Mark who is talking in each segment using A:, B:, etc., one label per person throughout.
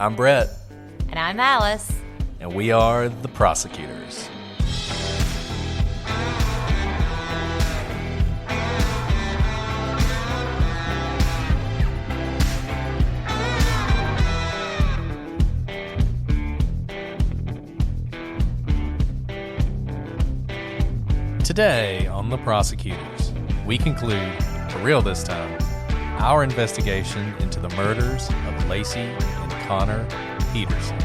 A: I'm Brett.
B: And I'm Alice.
A: And we are the Prosecutors. Today on The Prosecutors, we conclude, for real this time, our investigation into the murders of Laci and Conner Peterson.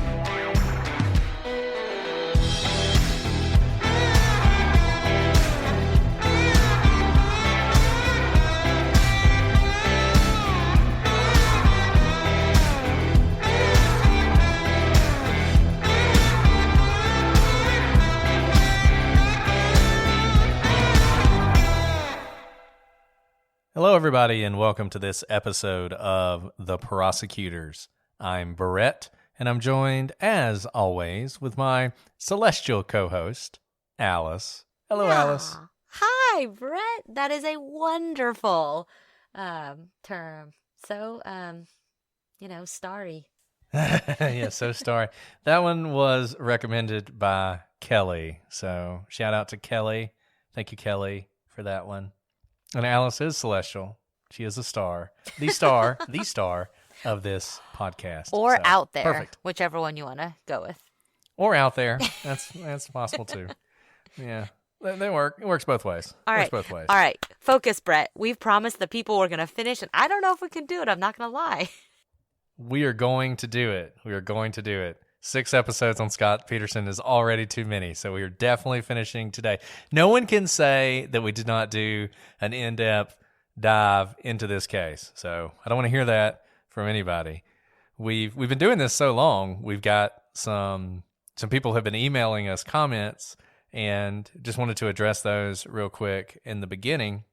A: Hello, everybody, and welcome to this episode of The Prosecutors. I'm Brett, and I'm joined, as always, with my celestial co-host, Alice. Hello, Alice.
B: Hi, Brett. That is a wonderful term. So, starry.
A: Yeah, so starry. That one was recommended by Kelly, so shout out to Kelly. Thank you, Kelly, for that one. And Alice is celestial. She is a star. The star of this podcast.
B: Or
A: so,
B: out there.
A: Perfect.
B: Whichever one you want to go with.
A: Or out there. That's possible too. Yeah. They work. It works both ways.
B: All right.
A: Works both ways.
B: All right. Focus, Brett. We've promised the people we're going to finish, and I don't know if we can do it. I'm not going to lie.
A: We are going to do it. 6 episodes on Scott Peterson is already too many, so we are definitely finishing today. No one can say that we did not do an in-depth dive into this case, so I don't want to hear that from anybody. We've been doing this so long. We've got some people have been emailing us comments, and just wanted to address those real quick. In the beginning,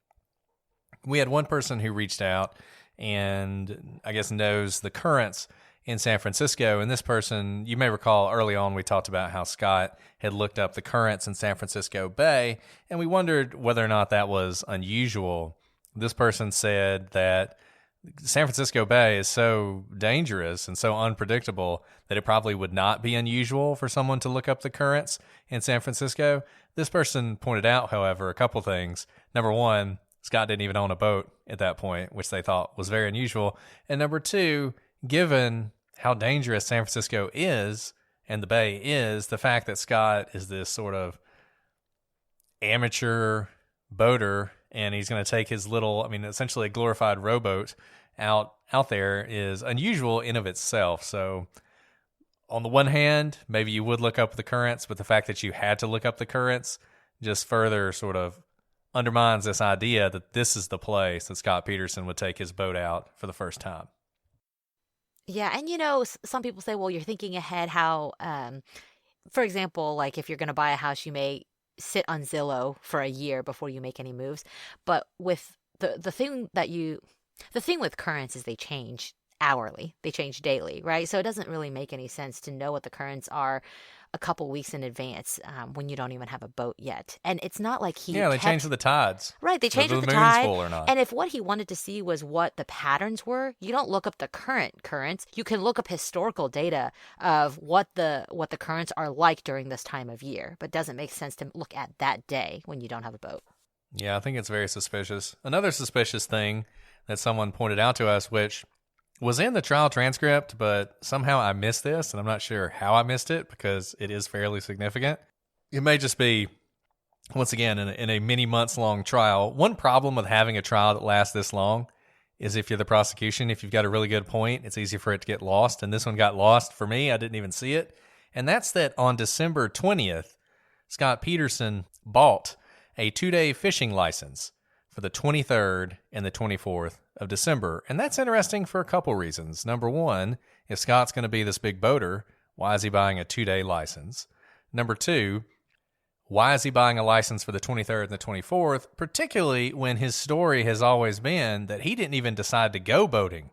A: we had one person who reached out and I guess knows the currents in San Francisco. And this person, you may recall early on, we talked about how Scott had looked up the currents in San Francisco Bay, and we wondered whether or not that was unusual. This person said that San Francisco Bay is so dangerous and so unpredictable that it probably would not be unusual for someone to look up the currents in San Francisco. This person pointed out, however, a couple things. Number one, Scott didn't even own a boat at that point, which they thought was very unusual. And number two, given how dangerous San Francisco is and the Bay is, the fact that Scott is this sort of amateur boater and he's going to take his little, essentially a glorified rowboat out there is unusual in of itself. So on the one hand, maybe you would look up the currents, but the fact that you had to look up the currents just further sort of undermines this idea that this is the place that Scott Peterson would take his boat out for the first time.
B: Yeah, and some people say, well, you're thinking ahead how, for example, like if you're going to buy a house, you may sit on Zillow for a year before you make any moves. But with the thing with currents is they change hourly, they change daily, right? So it doesn't really make any sense to know what the currents are a couple weeks in advance when you don't even have a boat yet. And it's not like
A: they change with the tides.
B: Right, they change with the
A: moon's
B: tide.
A: full or not.
B: And if what he wanted to see was what the patterns were, you don't look up the currents. You can look up historical data of what the currents are like during this time of year. But it doesn't make sense to look at that day when you don't have a boat.
A: Yeah, I think it's very suspicious. Another suspicious thing that someone pointed out to us, which was in the trial transcript, but somehow I missed this, and I'm not sure how I missed it because it is fairly significant. It may just be, once again, in a many months long trial. One problem with having a trial that lasts this long is if you're the prosecution, if you've got a really good point, it's easy for it to get lost. And this one got lost for me. I didn't even see it. And that's that on December 20th, Scott Peterson bought a 2-day fishing license for the 23rd and the 24th of December. And that's interesting for a couple reasons. Number one, if Scott's going to be this big boater, why is he buying a 2-day license? Number two, why is he buying a license for the 23rd and the 24th, particularly when his story has always been that he didn't even decide to go boating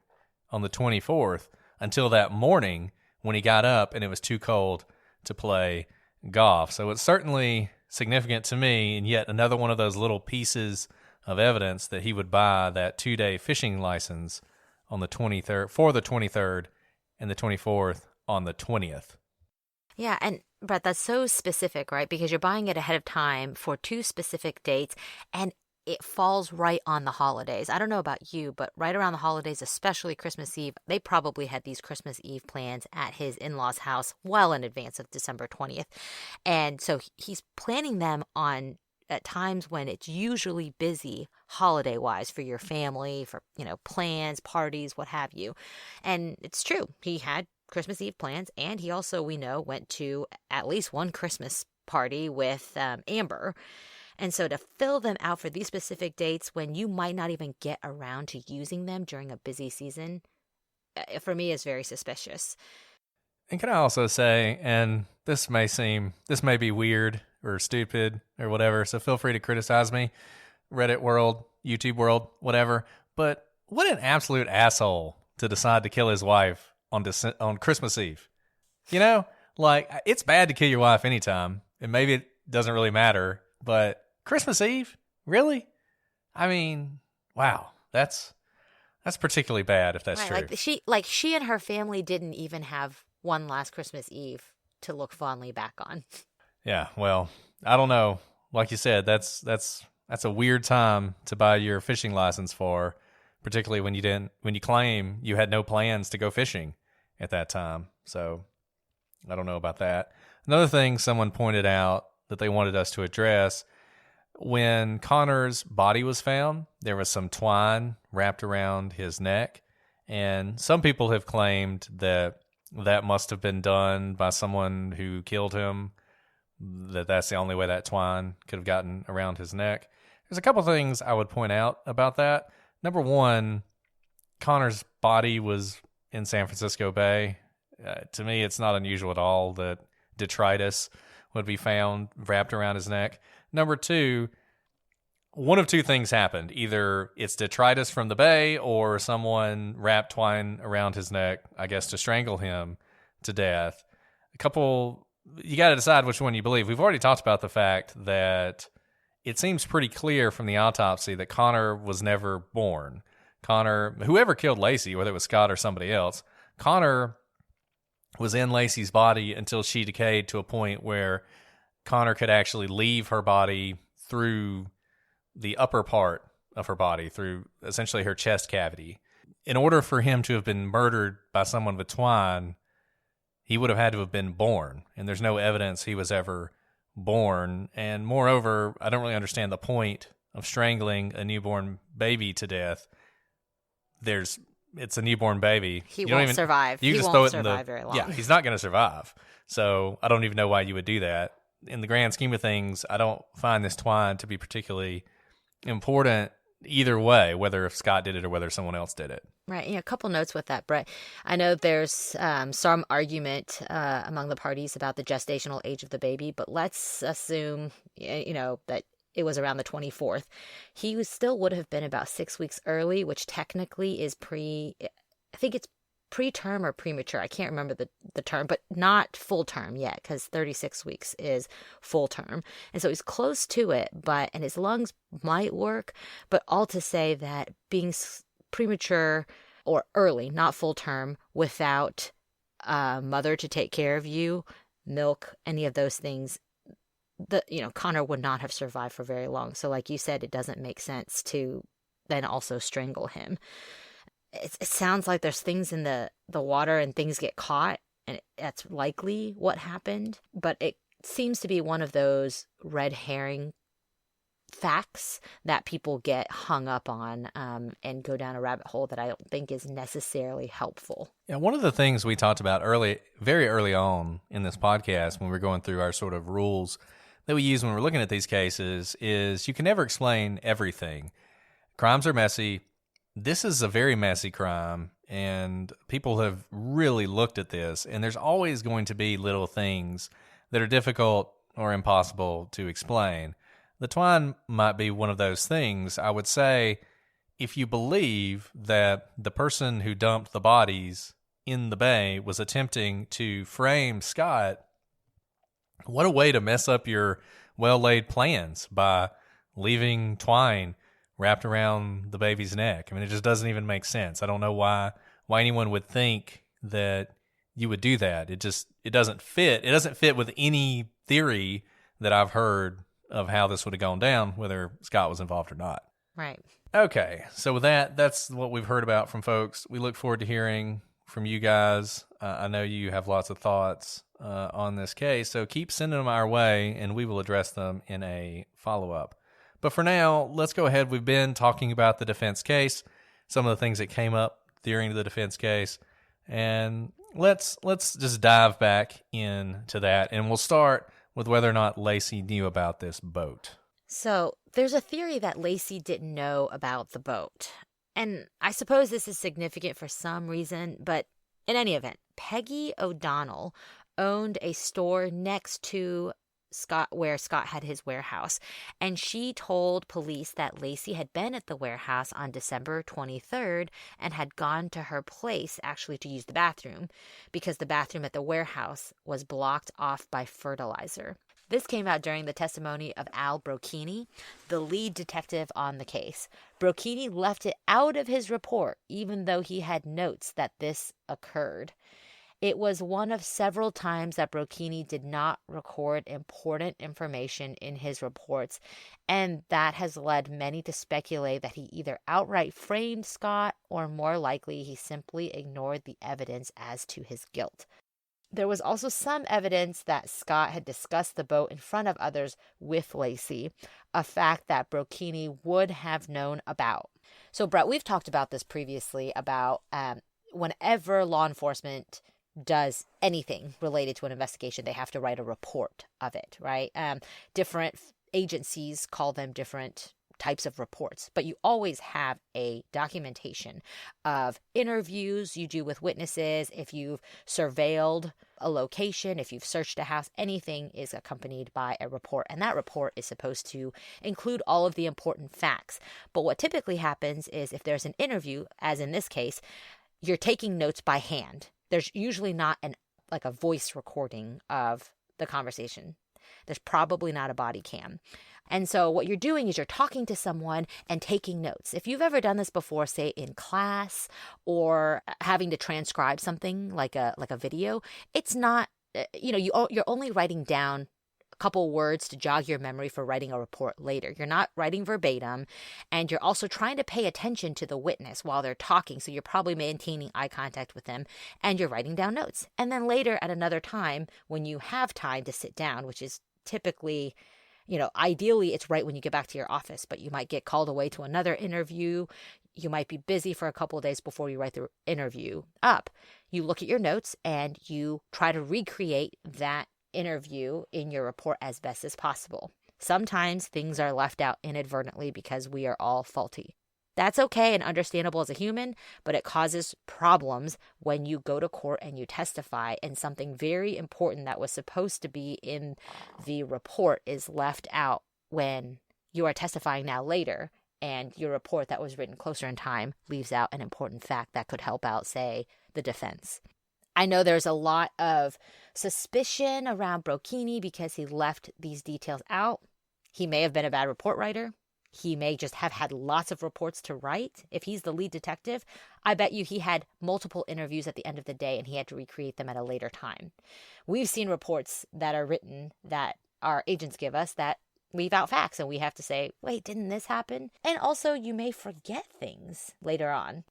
A: on the 24th until that morning when he got up and it was too cold to play golf. So it's certainly significant to me, and yet another one of those little pieces of evidence that he would buy that 2-day fishing license on the 23rd for the 23rd and the 24th on the 20th.
B: Yeah, and Brett, that's so specific, right? Because you're buying it ahead of time for two specific dates, and it falls right on the holidays. I don't know about you, but right around the holidays, especially Christmas Eve, they probably had these Christmas Eve plans at his in-laws' house well in advance of December 20th. And so he's planning them on at times when it's usually busy holiday wise for your family, for, plans, parties, what have you. And it's true. He had Christmas Eve plans, and he also, we know, went to at least one Christmas party with Amber. And so to fill them out for these specific dates when you might not even get around to using them during a busy season, for me, is very suspicious.
A: And can I also say, and this may be weird or stupid or whatever, so feel free to criticize me, Reddit world, YouTube world, whatever, but what an absolute asshole to decide to kill his wife on Christmas Eve. It's bad to kill your wife anytime, and maybe it doesn't really matter, but Christmas Eve? Really? I mean, wow. That's particularly bad if that's
B: right,
A: true.
B: She and her family didn't even have one last Christmas Eve to look fondly back on.
A: Yeah, well, I don't know. Like you said, that's a weird time to buy your fishing license for, particularly when you claim you had no plans to go fishing at that time. So, I don't know about that. Another thing someone pointed out that they wanted us to address, when Connor's body was found, there was some twine wrapped around his neck, and some people have claimed that must have been done by someone who killed him, that's the only way that twine could have gotten around his neck. There's a couple things I would point out about that. Number one, Connor's body was in San Francisco Bay. To me, it's not unusual at all that detritus would be found wrapped around his neck. Number two, one of two things happened. Either it's detritus from the bay or someone wrapped twine around his neck, I guess, to strangle him to death. You got to decide which one you believe. We've already talked about the fact that it seems pretty clear from the autopsy that Conner was never born. Conner, whoever killed Laci, whether it was Scott or somebody else, Conner was in Laci's body until she decayed to a point where Conner could actually leave her body through the upper part of her body, through essentially her chest cavity. In order for him to have been murdered by someone with twine, he would have had to have been born, and there's no evidence he was ever born. And moreover, I don't really understand the point of strangling a newborn baby to death. It's a newborn baby.
B: He won't survive. He won't survive very long.
A: Yeah, he's not going to survive. So I don't even know why you would do that. In the grand scheme of things, I don't find this twine to be particularly important either way, whether if Scott did it or whether someone else did it.
B: Right. Yeah, a couple notes with that, Brett. I know there's some argument among the parties about the gestational age of the baby, but let's assume, that it was around the 24th. He still would have been about 6 weeks early, which technically is I think it's preterm or premature. I can't remember the term, but not full term yet, because 36 weeks is full term. And so he's close to it, and his lungs might work, but all to say that being premature or early, not full term, without a mother to take care of you, milk, any of those things, Conner would not have survived for very long. So like you said, it doesn't make sense to then also strangle him. It sounds like there's things in the water and things get caught, and that's likely what happened. But it seems to be one of those red herring facts that people get hung up on and go down a rabbit hole that I don't think is necessarily helpful.
A: Yeah, one of the things we talked about very early on in this podcast when we were going through our sort of rules that we use when we're looking at these cases is you can never explain everything. Crimes are messy. This is a very messy crime, and people have really looked at this, and there's always going to be little things that are difficult or impossible to explain. The twine might be one of those things. I would say if you believe that the person who dumped the bodies in the bay was attempting to frame Scott, what a way to mess up your well-laid plans by leaving twine wrapped around the baby's neck. I mean, it just doesn't even make sense. I don't know why anyone would think that you would do that. It doesn't fit. It doesn't fit with any theory that I've heard of how this would have gone down, whether Scott was involved or not.
B: Right.
A: Okay, so with that, that's what we've heard about from folks. We look forward to hearing from you guys. I know you have lots of thoughts on this case, so keep sending them our way, and we will address them in a follow-up. But for now, let's go ahead. We've been talking about the defense case, some of the things that came up during the defense case, and let's just dive back into that, and we'll start with whether or not Laci knew about this boat.
B: So there's a theory that Laci didn't know about the boat. And I suppose this is significant for some reason, but in any event, Peggy O'Donnell owned a store next to where Scott had his warehouse, and she told police that Laci had been at the warehouse on December 23rd and had gone to her place actually to use the bathroom because the bathroom at the warehouse was blocked off by fertilizer. This came out during the testimony of Al Brocchini, the lead detective on the case. Brocchini left it out of his report, even though he had notes that this occurred. It was one of several times that Brocchini did not record important information in his reports, and that has led many to speculate that he either outright framed Scott or more likely he simply ignored the evidence as to his guilt. There was also some evidence that Scott had discussed the boat in front of others with Laci, a fact that Brocchini would have known about. So, Brett, we've talked about this previously about whenever law enforcement does anything related to an investigation, they have to write a report of it, right? Different agencies call them different types of reports, but you always have a documentation of interviews you do with witnesses. If you've surveilled a location, if you've searched a house, anything is accompanied by a report, and that report is supposed to include all of the important facts. But what typically happens is if there's an interview, as in this case, you're taking notes by hand. There's usually not a voice recording of the conversation. There's probably not a body cam. And so what you're doing is you're talking to someone and taking notes. If you've ever done this before, say in class or having to transcribe something like a video, it's not, you're only writing down a couple words to jog your memory for writing a report later. You're not writing verbatim, and you're also trying to pay attention to the witness while they're talking. So you're probably maintaining eye contact with them, and you're writing down notes. And then later at another time, when you have time to sit down, which is typically, ideally it's right when you get back to your office, but you might get called away to another interview. You might be busy for a couple of days before you write the interview up. You look at your notes and you try to recreate that interview in your report as best as possible. Sometimes things are left out inadvertently because we are all faulty. That's okay and understandable as a human, but it causes problems when you go to court and you testify and something very important that was supposed to be in the report is left out when you are testifying now later, and your report that was written closer in time leaves out an important fact that could help out, say, the defense. I know there's a lot of suspicion around Brocchini because he left these details out. He may have been a bad report writer. He may just have had lots of reports to write. If he's the lead detective, I bet you he had multiple interviews at the end of the day and he had to recreate them at a later time. We've seen reports that are written that our agents give us that leave out facts, and we have to say, wait, didn't this happen? And also, you may forget things later on.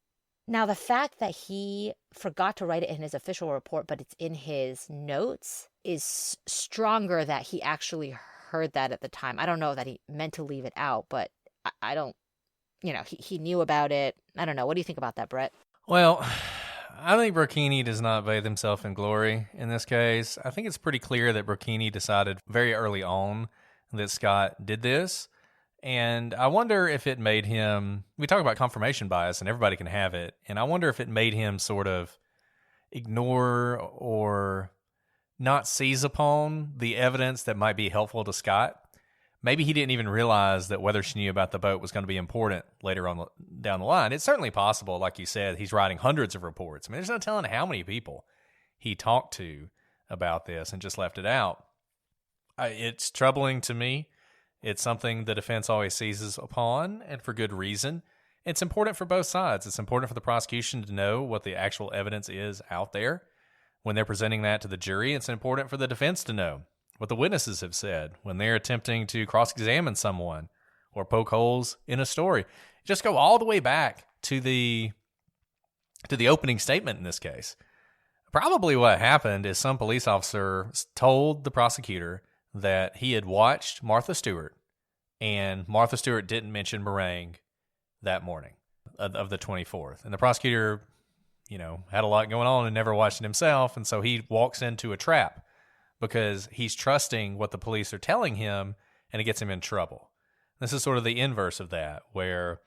B: Now, the fact that he forgot to write it in his official report, but it's in his notes, is stronger that he actually heard that at the time. I don't know that he meant to leave it out, but I don't, he knew about it. I don't know. What do you think about that, Brett?
A: Well, I think Brocchini does not bathe himself in glory in this case. I think it's pretty clear that Brocchini decided very early on that Scott did this. And I wonder if it made him, we talk about confirmation bias and everybody can have it. And I wonder if it made him sort of ignore or not seize upon the evidence that might be helpful to Scott. Maybe he didn't even realize that whether she knew about the boat was going to be important later on down the line. It's certainly possible, like you said, he's writing hundreds of reports. I mean, there's no telling how many people he talked to about this and just left it out. It's troubling to me. It's something the defense always seizes upon, and for good reason. It's important for both sides. It's important for the prosecution to know what the actual evidence is out there when they're presenting that to the jury. It's important for the defense to know what the witnesses have said when they're attempting to cross-examine someone or poke holes in a story. Just go all the way back to the opening statement in this case. Probably what happened is some police officer told the prosecutor that he had watched Martha Stewart, and Martha Stewart didn't mention meringue that morning of the 24th. And the prosecutor, had a lot going on and never watched it himself, and so he walks into a trap because he's trusting what the police are telling him, and it gets him in trouble. This is sort of the inverse of that, where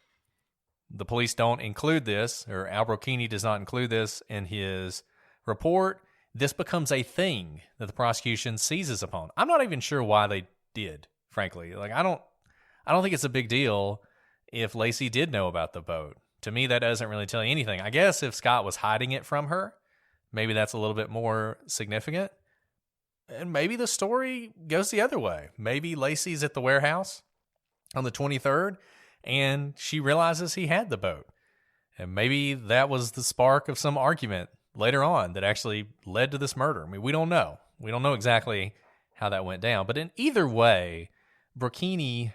A: the police don't include this, or Al Brocchini does not include this in his report. This becomes a thing that the prosecution seizes upon. I'm not even sure why they did, frankly. Like, I don't think it's a big deal if Laci did know about the boat. To me, that doesn't really tell you anything. I guess if Scott was hiding it from her, maybe that's a little bit more significant. And maybe the story goes the other way. Maybe Laci's at the warehouse on the 23rd, and she realizes he had the boat. And maybe that was the spark of some argument later on that actually led to this murder. I mean, we don't know. We don't know exactly how that went down. But in either way, Brocchini,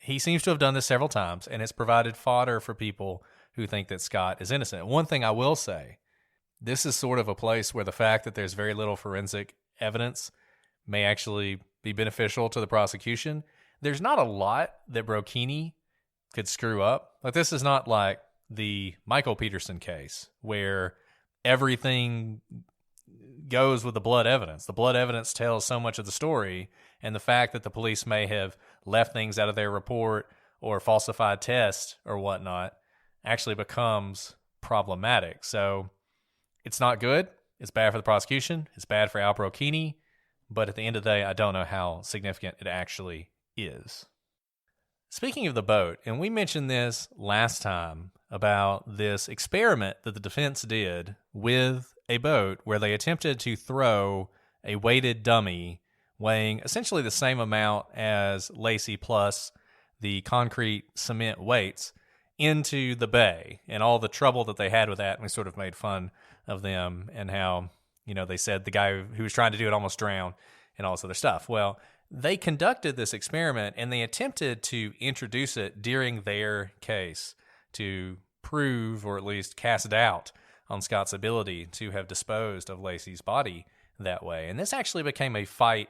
A: he seems to have done this several times, and it's provided fodder for people who think that Scott is innocent. One thing I will say, this is sort of a place where the fact that there's very little forensic evidence may actually be beneficial to the prosecution. There's not a lot that Brocchini could screw up. Like, this is not like the Michael Peterson case where everything goes with the blood evidence. The blood evidence tells so much of the story, and the fact that the police may have left things out of their report or falsified tests or whatnot actually becomes problematic. So it's not good. It's bad for the prosecution. It's bad for Al Brocchini. But at the end of the day, I don't know how significant it actually is. Speaking of the boat, and we mentioned this last time about this experiment that the defense did with a boat where they attempted to throw a weighted dummy weighing essentially the same amount as Laci plus the concrete cement weights into the bay, and all the trouble that they had with that. And we sort of made fun of them and how, they said the guy who was trying to do it almost drowned and all this other stuff. Well, they conducted this experiment and they attempted to introduce it during their case to prove, or at least cast doubt on Scott's ability to have disposed of Laci's body that way. And this actually became a fight.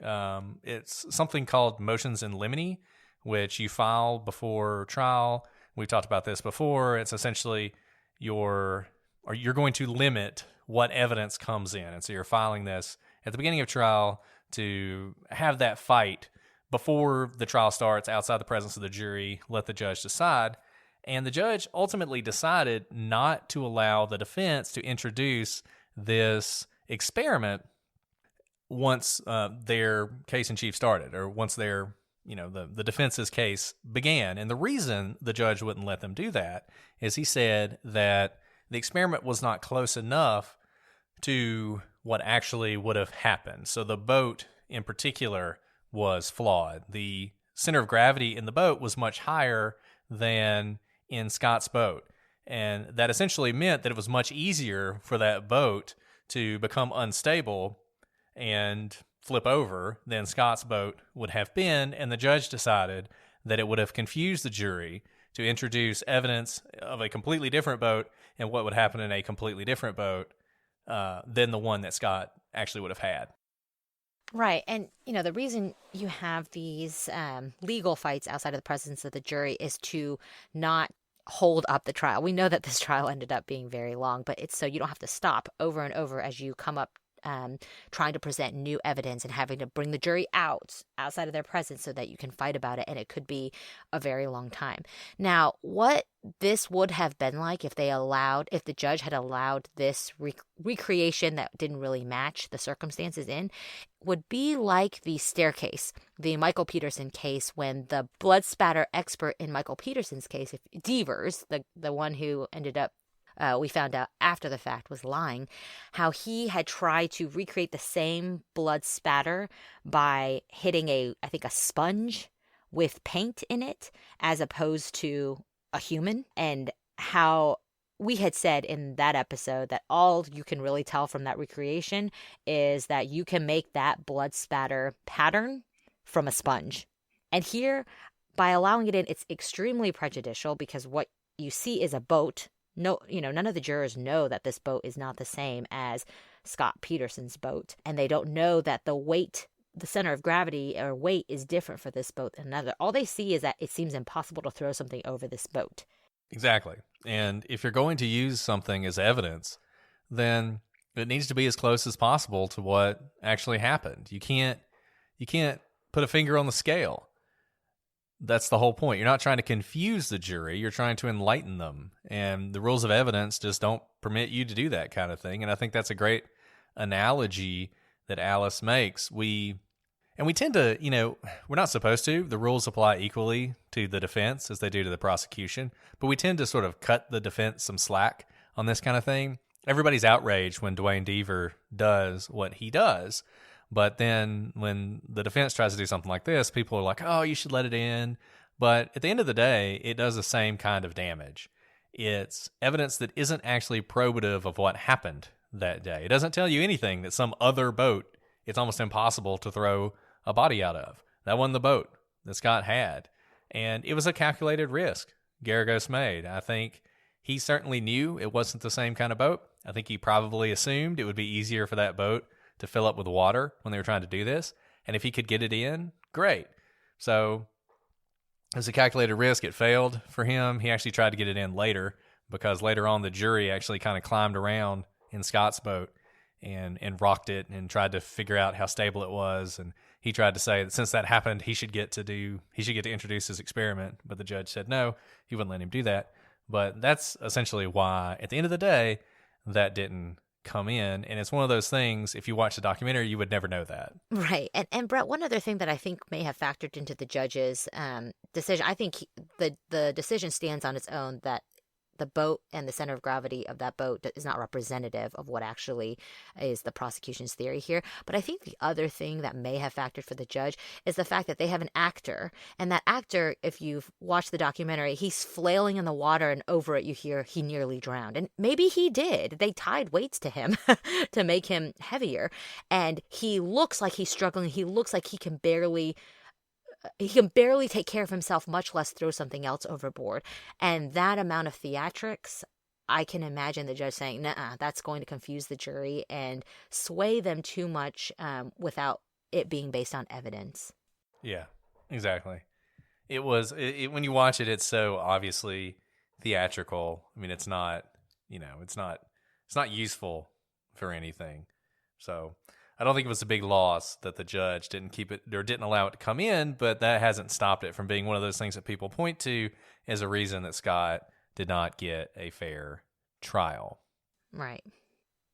A: It's something called motions in limine, which you file before trial. We've talked about this before. It's essentially you're going to limit what evidence comes in. And so you're filing this at the beginning of trial to have that fight before the trial starts, outside the presence of the jury, let the judge decide. And the judge ultimately decided not to allow the defense to introduce this experiment once their case in chief started, or once their, the defense's case began. And the reason the judge wouldn't let them do that is he said that the experiment was not close enough to what actually would have happened. So the boat in particular was flawed. The center of gravity in the boat was much higher than in Scott's boat. And that essentially meant that it was much easier for that boat to become unstable and flip over than Scott's boat would have been. And the judge decided that it would have confused the jury to introduce evidence of a completely different boat and what would happen in a completely different boat than the one that Scott actually would have had.
B: Right. And, the reason you have these legal fights outside of the presence of the jury is to not hold up the trial. We know that this trial ended up being very long, but it's so you don't have to stop over and over as you come up trying to present new evidence and having to bring the jury outside of their presence so that you can fight about it. And it could be a very long time. Now, what this would have been like if the judge had allowed this recreation that didn't really match the circumstances would be like the staircase, the Michael Peterson case, when the blood spatter expert in Michael Peterson's case, Devers, the one who ended up we found out after the fact was lying, how he had tried to recreate the same blood spatter by hitting a sponge with paint in it, as opposed to a human, and how we had said in that episode that all you can really tell from that recreation is that you can make that blood spatter pattern from a sponge. And here, by allowing it in, it's extremely prejudicial because what you see is a boat. No, none of the jurors know that this boat is not the same as Scott Peterson's boat, and they don't know that the weight, the center of gravity or weight, is different for this boat than another. All they see is that it seems impossible to throw something over this boat.
A: Exactly. And if you're going to use something as evidence, then it needs to be as close as possible to what actually happened. You can't put a finger on the scale. That's the whole point. You're not trying to confuse the jury. You're trying to enlighten them. And the rules of evidence just don't permit you to do that kind of thing. And I think that's a great analogy that Alice makes. We tend to, we're not supposed to. The rules apply equally to the defense as they do to the prosecution. But we tend to sort of cut the defense some slack on this kind of thing. Everybody's outraged when Dwayne Deaver does what he does. But then when the defense tries to do something like this, people are like, oh, you should let it in. But at the end of the day, it does the same kind of damage. It's evidence that isn't actually probative of what happened that day. It doesn't tell you anything that some other boat, it's almost impossible to throw a body out of. That wasn't the boat that Scott had. And it was a calculated risk Garagos made. I think he certainly knew it wasn't the same kind of boat. I think he probably assumed it would be easier for that boat to fill up with water when they were trying to do this. And if he could get it in, great. So it was a calculated risk. It failed for him. He actually tried to get it in later because later on the jury actually kind of climbed around in Scott's boat and rocked it and tried to figure out how stable it was. And he tried to say that since that happened, he should get to introduce his experiment. But the judge said no, he wouldn't let him do that. But that's essentially why, at the end of the day, that didn't come in. And it's one of those things, if you watch the documentary, you would never know that.
B: Right. And Brett, one other thing that I think may have factored into the judge's decision, I think the decision stands on its own that the boat and the center of gravity of that boat is not representative of what actually is the prosecution's theory here. But I think the other thing that may have factored for the judge is the fact that they have an actor. And that actor, if you've watched the documentary, he's flailing in the water, and over it you hear he nearly drowned. And maybe he did. They tied weights to him to make him heavier. And he looks like he's struggling. He looks like he can barely take care of himself, much less throw something else overboard. And that amount of theatrics, I can imagine the judge saying, nah, that's going to confuse the jury and sway them too much without it being based on evidence.
A: Yeah, exactly. It was, when you watch it, it's so obviously theatrical. I mean, it's not useful for anything. So I don't think it was a big loss that the judge didn't keep it or didn't allow it to come in, but that hasn't stopped it from being one of those things that people point to as a reason that Scott did not get a fair trial.
B: Right.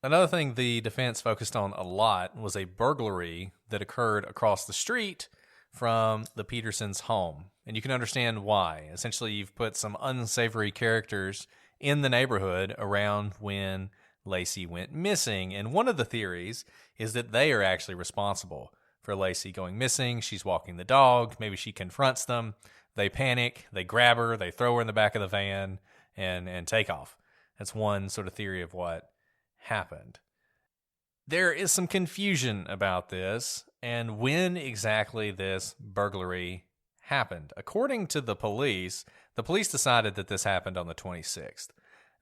A: Another thing the defense focused on a lot was a burglary that occurred across the street from the Petersons' home. And you can understand why. Essentially, you've put some unsavory characters in the neighborhood around when Laci went missing. And one of the theories is that they are actually responsible for Laci going missing. She's walking the dog. Maybe she confronts them. They panic. They grab her. They throw her in the back of the van and take off. That's one sort of theory of what happened. There is some confusion about this and when exactly this burglary happened. According to the police decided that this happened on the 26th.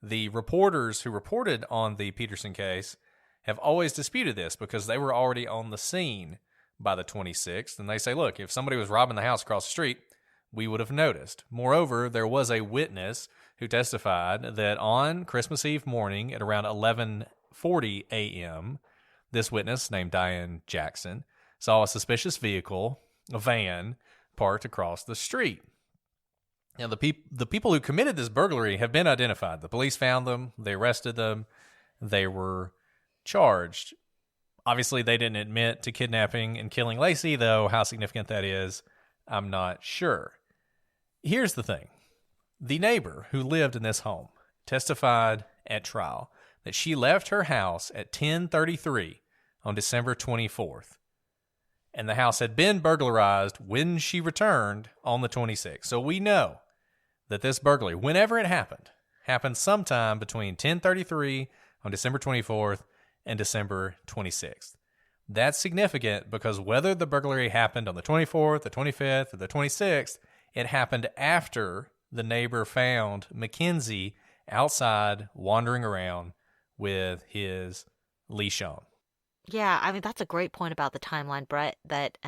A: The reporters who reported on the Peterson case have always disputed this because they were already on the scene by the 26th. And they say, look, if somebody was robbing the house across the street, we would have noticed. Moreover, there was a witness who testified that on Christmas Eve morning at around 11:40 a.m., this witness named Diane Jackson saw a suspicious vehicle, a van, parked across the street. Now, the people who committed this burglary have been identified. The police found them. They arrested them. They were charged. Obviously, they didn't admit to kidnapping and killing Laci, though how significant that is, I'm not sure. Here's the thing. The neighbor who lived in this home testified at trial that she left her house at 10:33 on December 24th. And the house had been burglarized when she returned on the 26th. So we know that this burglary, whenever it happened sometime between 10:33 on December 24th and December 26th. That's significant because whether the burglary happened on the 24th, the 25th, or the 26th, it happened after the neighbor found Mackenzie outside wandering around with his leash on.
B: Yeah, I mean that's a great point about the timeline, Brett, that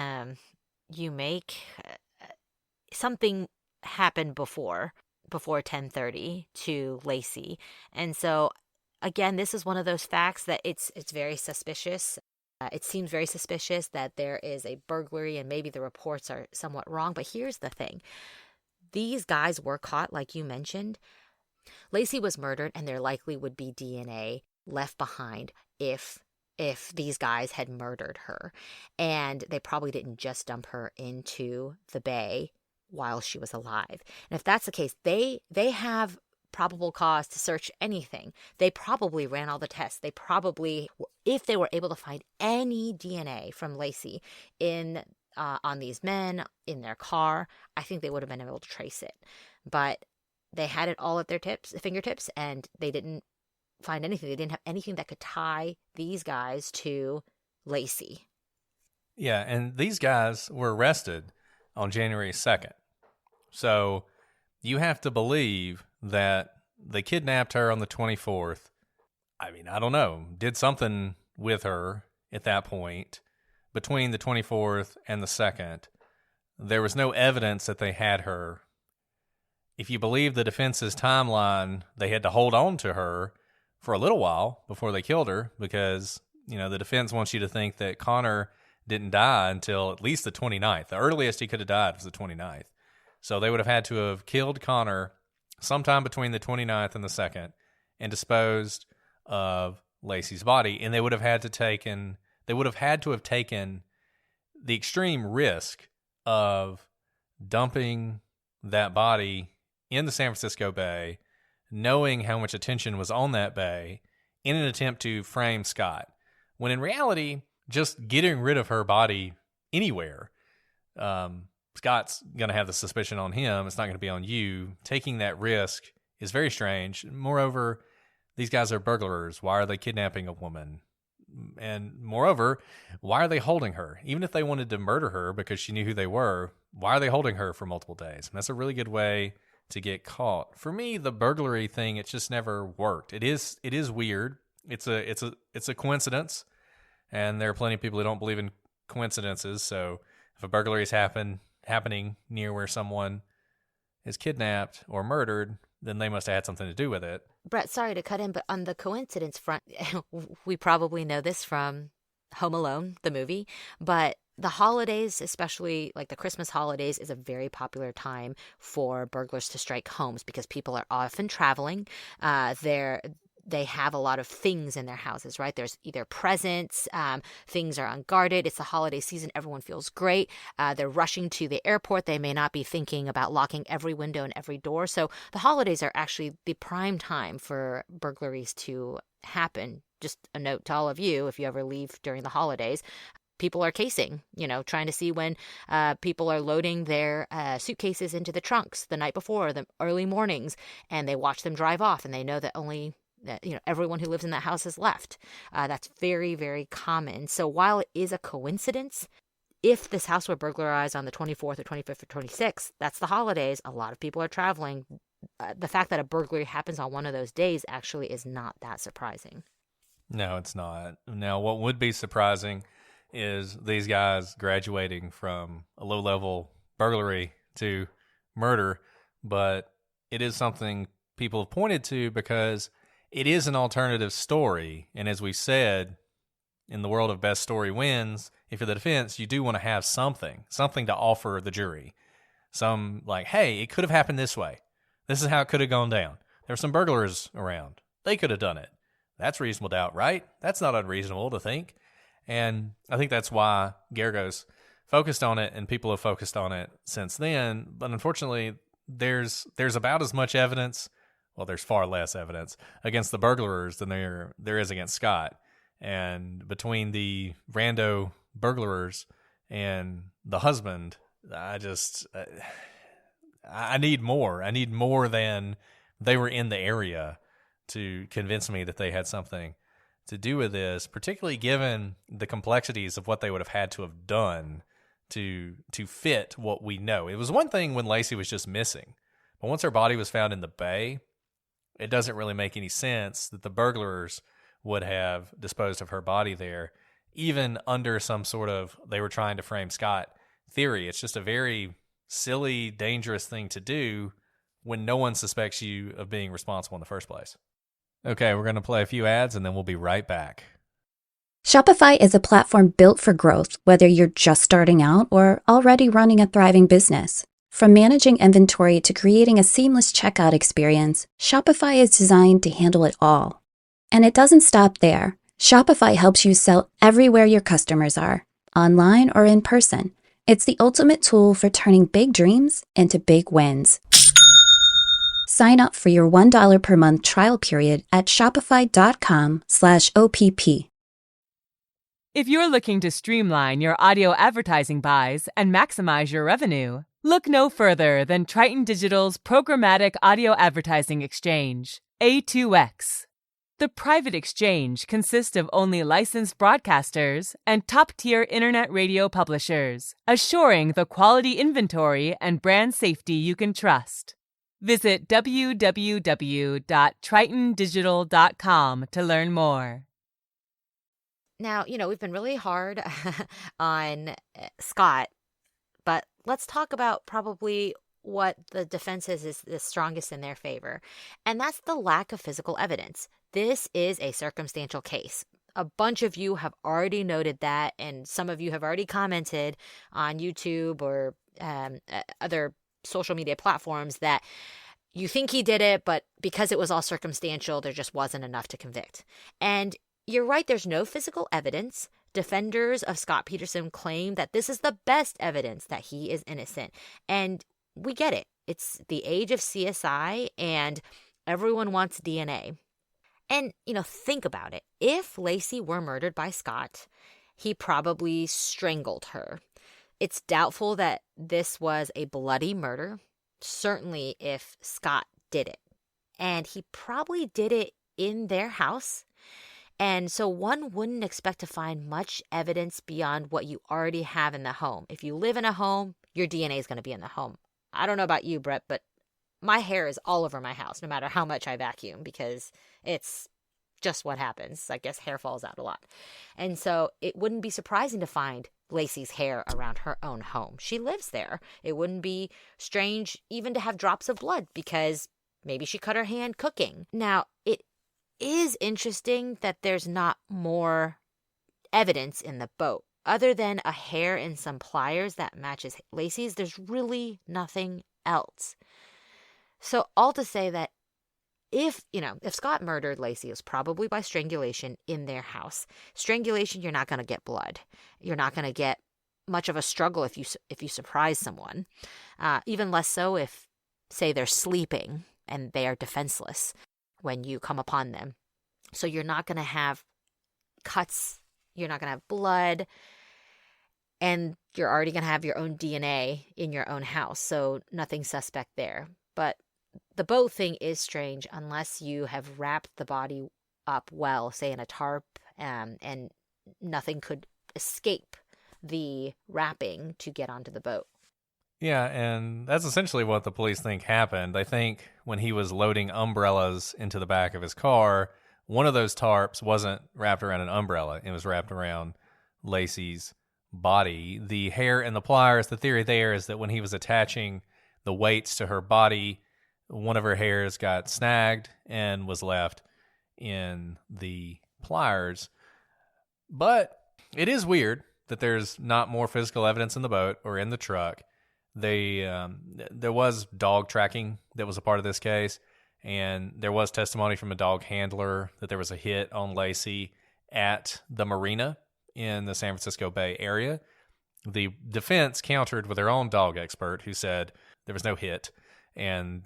B: you make. Something happened before 10:30 to Laci. And so again, this is one of those facts that it's very suspicious. It seems very suspicious that there is a burglary and maybe the reports are somewhat wrong, but here's the thing. These guys were caught like you mentioned. Laci was murdered and there likely would be DNA left behind if these guys had murdered her. And they probably didn't just dump her into the bay while she was alive. And if that's the case, they have probable cause to search anything. They probably ran all the tests. They probably, if they were able to find any DNA from Laci in on these men in their car, I think they would have been able to trace it. But they had it all at their fingertips, and they didn't find anything. They didn't have anything that could tie these guys to Laci.
A: Yeah, and these guys were arrested on January 2nd. So you have to believe that they kidnapped her on the 24th. I mean, I don't know, did something with her at that point. Between the 24th and the 2nd, there was no evidence that they had her. If you believe the defense's timeline, they had to hold on to her for a little while before they killed her because, the defense wants you to think that Conner didn't die until at least the 29th. The earliest he could have died was the 29th. So they would have had to have killed Conner sometime between the 29th and the 2nd and disposed of Laci's body. And they would have had to have taken the extreme risk of dumping that body in the San Francisco Bay, knowing how much attention was on that bay in an attempt to frame Scott. When in reality, just getting rid of her body anywhere, Scott's going to have the suspicion on him. It's not going to be on you. Taking that risk is very strange. Moreover, these guys are burglars. Why are they kidnapping a woman? And moreover, why are they holding her? Even if they wanted to murder her because she knew who they were, why are they holding her for multiple days? And that's a really good way to get caught. For me, the burglary thing, it just never worked. It is weird. It's a coincidence, and there are plenty of people who don't believe in coincidences. So if a burglary is happening near where someone is kidnapped or murdered, then they must have had something to do with it.
B: Brett, sorry to cut in, but on the coincidence front, we probably know this from Home Alone, the movie, but the holidays, especially like the Christmas holidays, is a very popular time for burglars to strike homes because people are often traveling. They have a lot of things in their houses, right? There's either presents, things are unguarded. It's the holiday season. Everyone feels great. They're rushing to the airport. They may not be thinking about locking every window and every door. So the holidays are actually the prime time for burglaries to happen. Just a note to all of you, if you ever leave during the holidays, people are casing, trying to see when people are loading their suitcases into the trunks the night before, the early mornings, and they watch them drive off, and they know that everyone who lives in that house has left. That's very, very common. So while it is a coincidence, if this house were burglarized on the 24th or 25th or 26th, that's the holidays. A lot of people are traveling. The fact that a burglary happens on one of those days actually is not that surprising.
A: No, it's not. Now, what would be surprising is these guys graduating from a low-level burglary to murder, but it is something people have pointed to because it is an alternative story. And as we said, in the world of best story wins, if you're the defense, you do want to have something to offer the jury. Some like, hey, it could have happened this way. This is how it could have gone down. There were some burglars around. They could have done it. That's reasonable doubt, right? That's not unreasonable to think. And I think that's why Geragos focused on it and people have focused on it since then. But unfortunately, there's about as much evidence. Well, there's far less evidence against the burglars than there is against Scott. And between the rando burglars and the husband, I need more. I need more than they were in the area to convince me that they had something to do with this, particularly given the complexities of what they would have had to have done to fit what we know. It was one thing when Laci was just missing, but once her body was found in the bay, it doesn't really make any sense that the burglars would have disposed of her body there, even under some sort of they were trying to frame Scott theory. It's just a very silly, dangerous thing to do when no one suspects you of being responsible in the first place. Okay, we're going to play a few ads and then we'll be right back.
C: Shopify is a platform built for growth, whether you're just starting out or already running a thriving business. From managing inventory to creating a seamless checkout experience, Shopify is designed to handle it all. And it doesn't stop there. Shopify helps you sell everywhere your customers are, online or in person. It's the ultimate tool for turning big dreams into big wins. Sign up for your $1 per month trial period at shopify.com/OPP.
D: If you're looking to streamline your audio advertising buys and maximize your revenue, look no further than Triton Digital's programmatic audio advertising exchange, A2X. The private exchange consists of only licensed broadcasters and top-tier internet radio publishers, assuring the quality inventory and brand safety you can trust. Visit www.tritondigital.com to learn more.
B: Now, we've been really hard on Scott, but let's talk about probably what the defense is the strongest in their favor, and that's the lack of physical evidence. This is a circumstantial case. A bunch of you have already noted that, and some of you have already commented on YouTube or other social media platforms that you think he did it, but because it was all circumstantial, there just wasn't enough to convict. And you're right, there's no physical evidence. Defenders of Scott Peterson claim that this is the best evidence that he is innocent. And we get it. It's the age of CSI and everyone wants DNA. And, think about it. If Laci were murdered by Scott, he probably strangled her. It's doubtful that this was a bloody murder, certainly if Scott did it. And he probably did it in their house. And so one wouldn't expect to find much evidence beyond what you already have in the home. If you live in a home, your DNA is going to be in the home. I don't know about you, Brett, but my hair is all over my house, no matter how much I vacuum, because it's just what happens. I guess hair falls out a lot. And so it wouldn't be surprising to find Laci's hair around her own home. She lives there. It wouldn't be strange even to have drops of blood because maybe she cut her hand cooking. Now, it is interesting that there's not more evidence in the boat. Other than a hair and some pliers that matches Laci's, there's really nothing else. So all to say that if Scott murdered Laci, it was probably by strangulation in their house. Strangulation, you're not going to get blood. You're not going to get much of a struggle if you surprise someone. Even less so if, say, they're sleeping and they are defenseless when you come upon them. So you're not going to have cuts, you're not going to have blood, and you're already going to have your own DNA in your own house. So nothing suspect there. But the boat thing is strange unless you have wrapped the body up well, say in a tarp, and nothing could escape the wrapping to get onto the boat.
A: Yeah, and that's essentially what the police think happened. They think when he was loading umbrellas into the back of his car, one of those tarps wasn't wrapped around an umbrella. It was wrapped around Laci's body. The hair and the pliers, the theory there is that when he was attaching the weights to her body, one of her hairs got snagged and was left in the pliers. But it is weird that there's not more physical evidence in the boat or in the truck. There was dog tracking that was a part of this case, and there was testimony from a dog handler that there was a hit on Laci at the marina in the San Francisco Bay Area. The defense countered with their own dog expert who said there was no hit and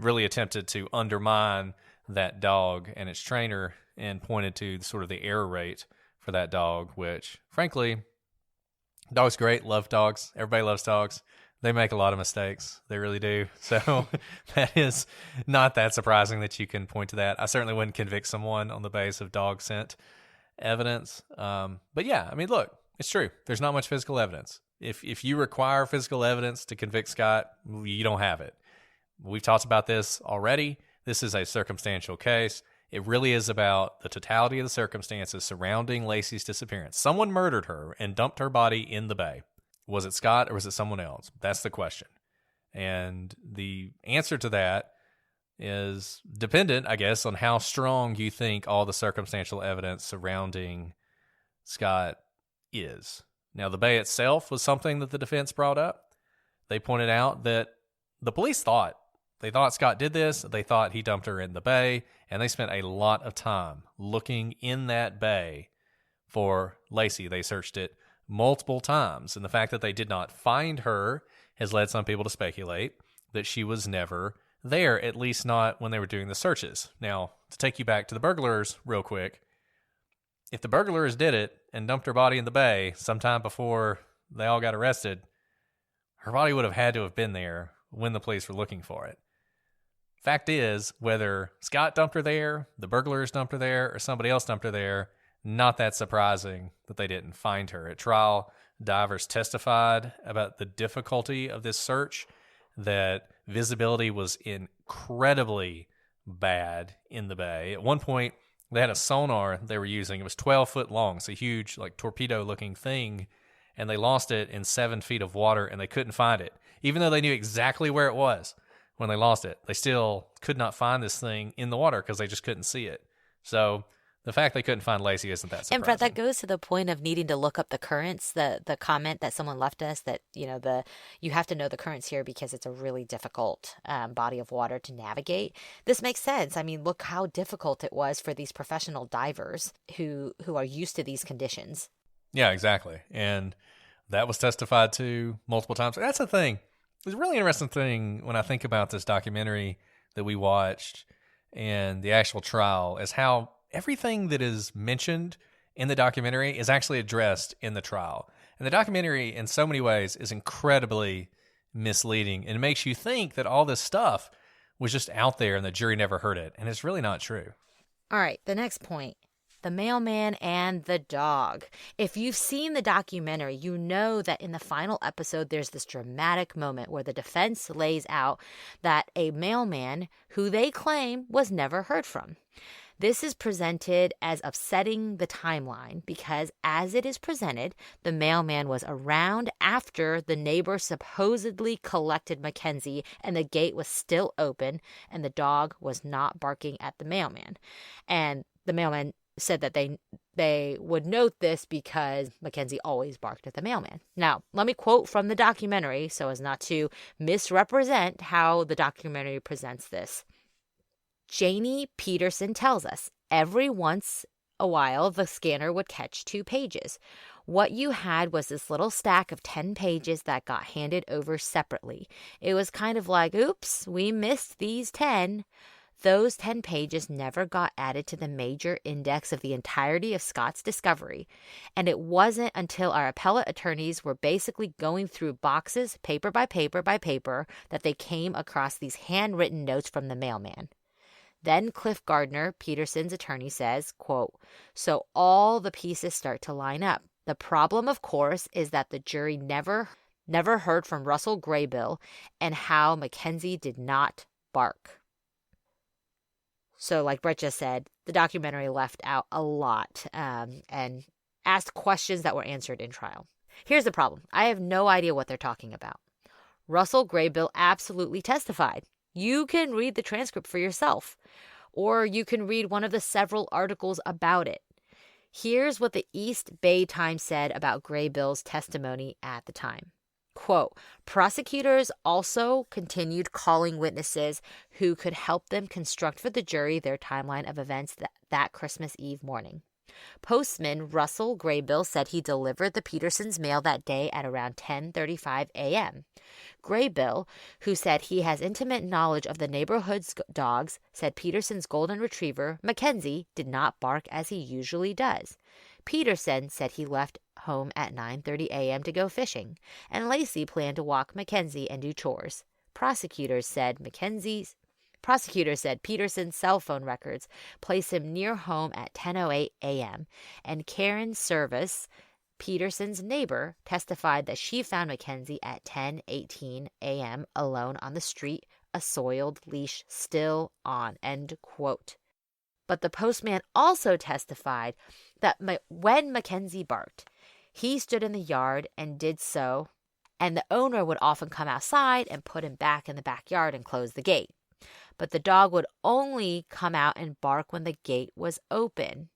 A: really attempted to undermine that dog and its trainer and pointed to sort of the error rate for that dog, which, frankly, dog's great, love dogs. Everybody loves dogs. They make a lot of mistakes. They really do. So that is not that surprising that you can point to that. I certainly wouldn't convict someone on the basis of dog scent evidence. But yeah, I mean, look, it's true. There's not much physical evidence. If you require physical evidence to convict Scott, you don't have it. We've talked about this already. This is a circumstantial case. It really is about the totality of the circumstances surrounding Laci's disappearance. Someone murdered her and dumped her body in the bay. Was it Scott or was it someone else? That's the question. And the answer to that is dependent, I guess, on how strong you think all the circumstantial evidence surrounding Scott is. Now, the bay itself was something that the defense brought up. They pointed out that the police thought Scott did this. They thought he dumped her in the bay, and they spent a lot of time looking in that bay for Laci. They searched it multiple times, and the fact that they did not find her has led some people to speculate that she was never there, at least not when they were doing the searches. Now, to take you back to the burglars real quick, if the burglars did it and dumped her body in the bay sometime before they all got arrested, her body would have had to have been there when the police were looking for it. Fact is, whether Scott dumped her there, the burglars dumped her there, or somebody else dumped her there, not that surprising that they didn't find her. At trial, divers testified about the difficulty of this search, that visibility was incredibly bad in the bay. At one point, they had a sonar they were using. It was 12 foot long. It's a huge, like, torpedo-looking thing, and they lost it in 7 feet of water, and they couldn't find it. Even though they knew exactly where it was when they lost it, they still could not find this thing in the water because they just couldn't see it. So the fact they couldn't find Laci isn't that surprising.
B: And Brett, that goes to the point of needing to look up the currents. The comment that someone left us that you have to know the currents here because it's a really difficult body of water to navigate. This makes sense. I mean, look how difficult it was for these professional divers who are used to these conditions.
A: Yeah, exactly. And that was testified to multiple times. That's the thing. It's a really interesting thing when I think about this documentary that we watched and the actual trial is how everything that is mentioned in the documentary is actually addressed in the trial. And the documentary, in so many ways, is incredibly misleading and it makes you think that all this stuff was just out there and the jury never heard it. And it's really not true.
B: All right, the next point. The mailman and the dog. If you've seen the documentary, you know that in the final episode, there's this dramatic moment where the defense lays out that a mailman who they claim was never heard from. This is presented as upsetting the timeline because as it is presented, the mailman was around after the neighbor supposedly collected Mackenzie and the gate was still open and the dog was not barking at the mailman. And the mailman said that they would note this because Mackenzie always barked at the mailman. Now, let me quote from the documentary so as not to misrepresent how the documentary presents this. Janie Peterson tells us every once a while the scanner would catch 2 pages. What you had was this little stack of 10 pages that got handed over separately. It was kind of like, oops, we missed these 10. Those 10 pages never got added to the major index of the entirety of Scott's discovery, and it wasn't until our appellate attorneys were basically going through boxes, paper by paper by paper, that they came across these handwritten notes from the mailman. Then Cliff Gardner, Peterson's attorney, says, quote, so all the pieces start to line up. The problem, of course, is that the jury never heard from Russell Graybill and how Mackenzie did not bark. So like Brett just said, the documentary left out a lot and asked questions that were answered in trial. Here's the problem. I have no idea what they're talking about. Russell Graybill absolutely testified. You can read the transcript for yourself, or you can read one of the several articles about it. Here's what the East Bay Times said about Graybill's testimony at the time. Quote, prosecutors also continued calling witnesses who could help them construct for the jury their timeline of events that Christmas Eve morning. Postman Russell Graybill said he delivered the Petersons' mail that day at around 10:35 a.m. Graybill, who said he has intimate knowledge of the neighborhood's dogs, said Peterson's golden retriever, Mackenzie, did not bark as he usually does. Peterson said he left home at 9:30 a.m. to go fishing, and Laci planned to walk Mackenzie and do chores. Prosecutors said Peterson's cell phone records placed him near home at 10:08 a.m., and Karen Service, Peterson's neighbor, testified that she found Mackenzie at 10:18 a.m. alone on the street, a soiled leash still on, end quote. But the postman also testified that when Mackenzie barked, he stood in the yard and did so, and the owner would often come outside and put him back in the backyard and close the gate. But the dog would only come out and bark when the gate was open.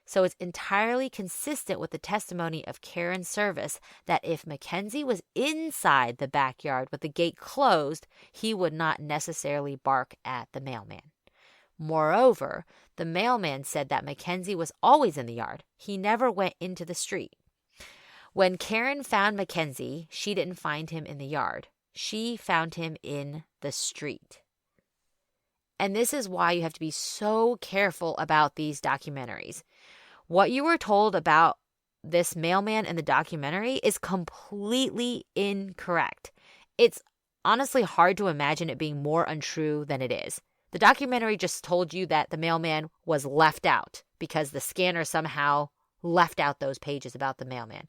B: So it's entirely consistent with the testimony of Karen Service that if Mackenzie was inside the backyard with the gate closed, he would not necessarily bark at the mailman. Moreover, the mailman said that Mackenzie was always in the yard. He never went into the street. When Karen found Mackenzie, she didn't find him in the yard. She found him in the street. And this is why you have to be so careful about these documentaries. What you were told about this mailman in the documentary is completely incorrect. It's honestly hard to imagine it being more untrue than it is. The documentary just told you that the mailman was left out because the scanner somehow left out those pages about the mailman.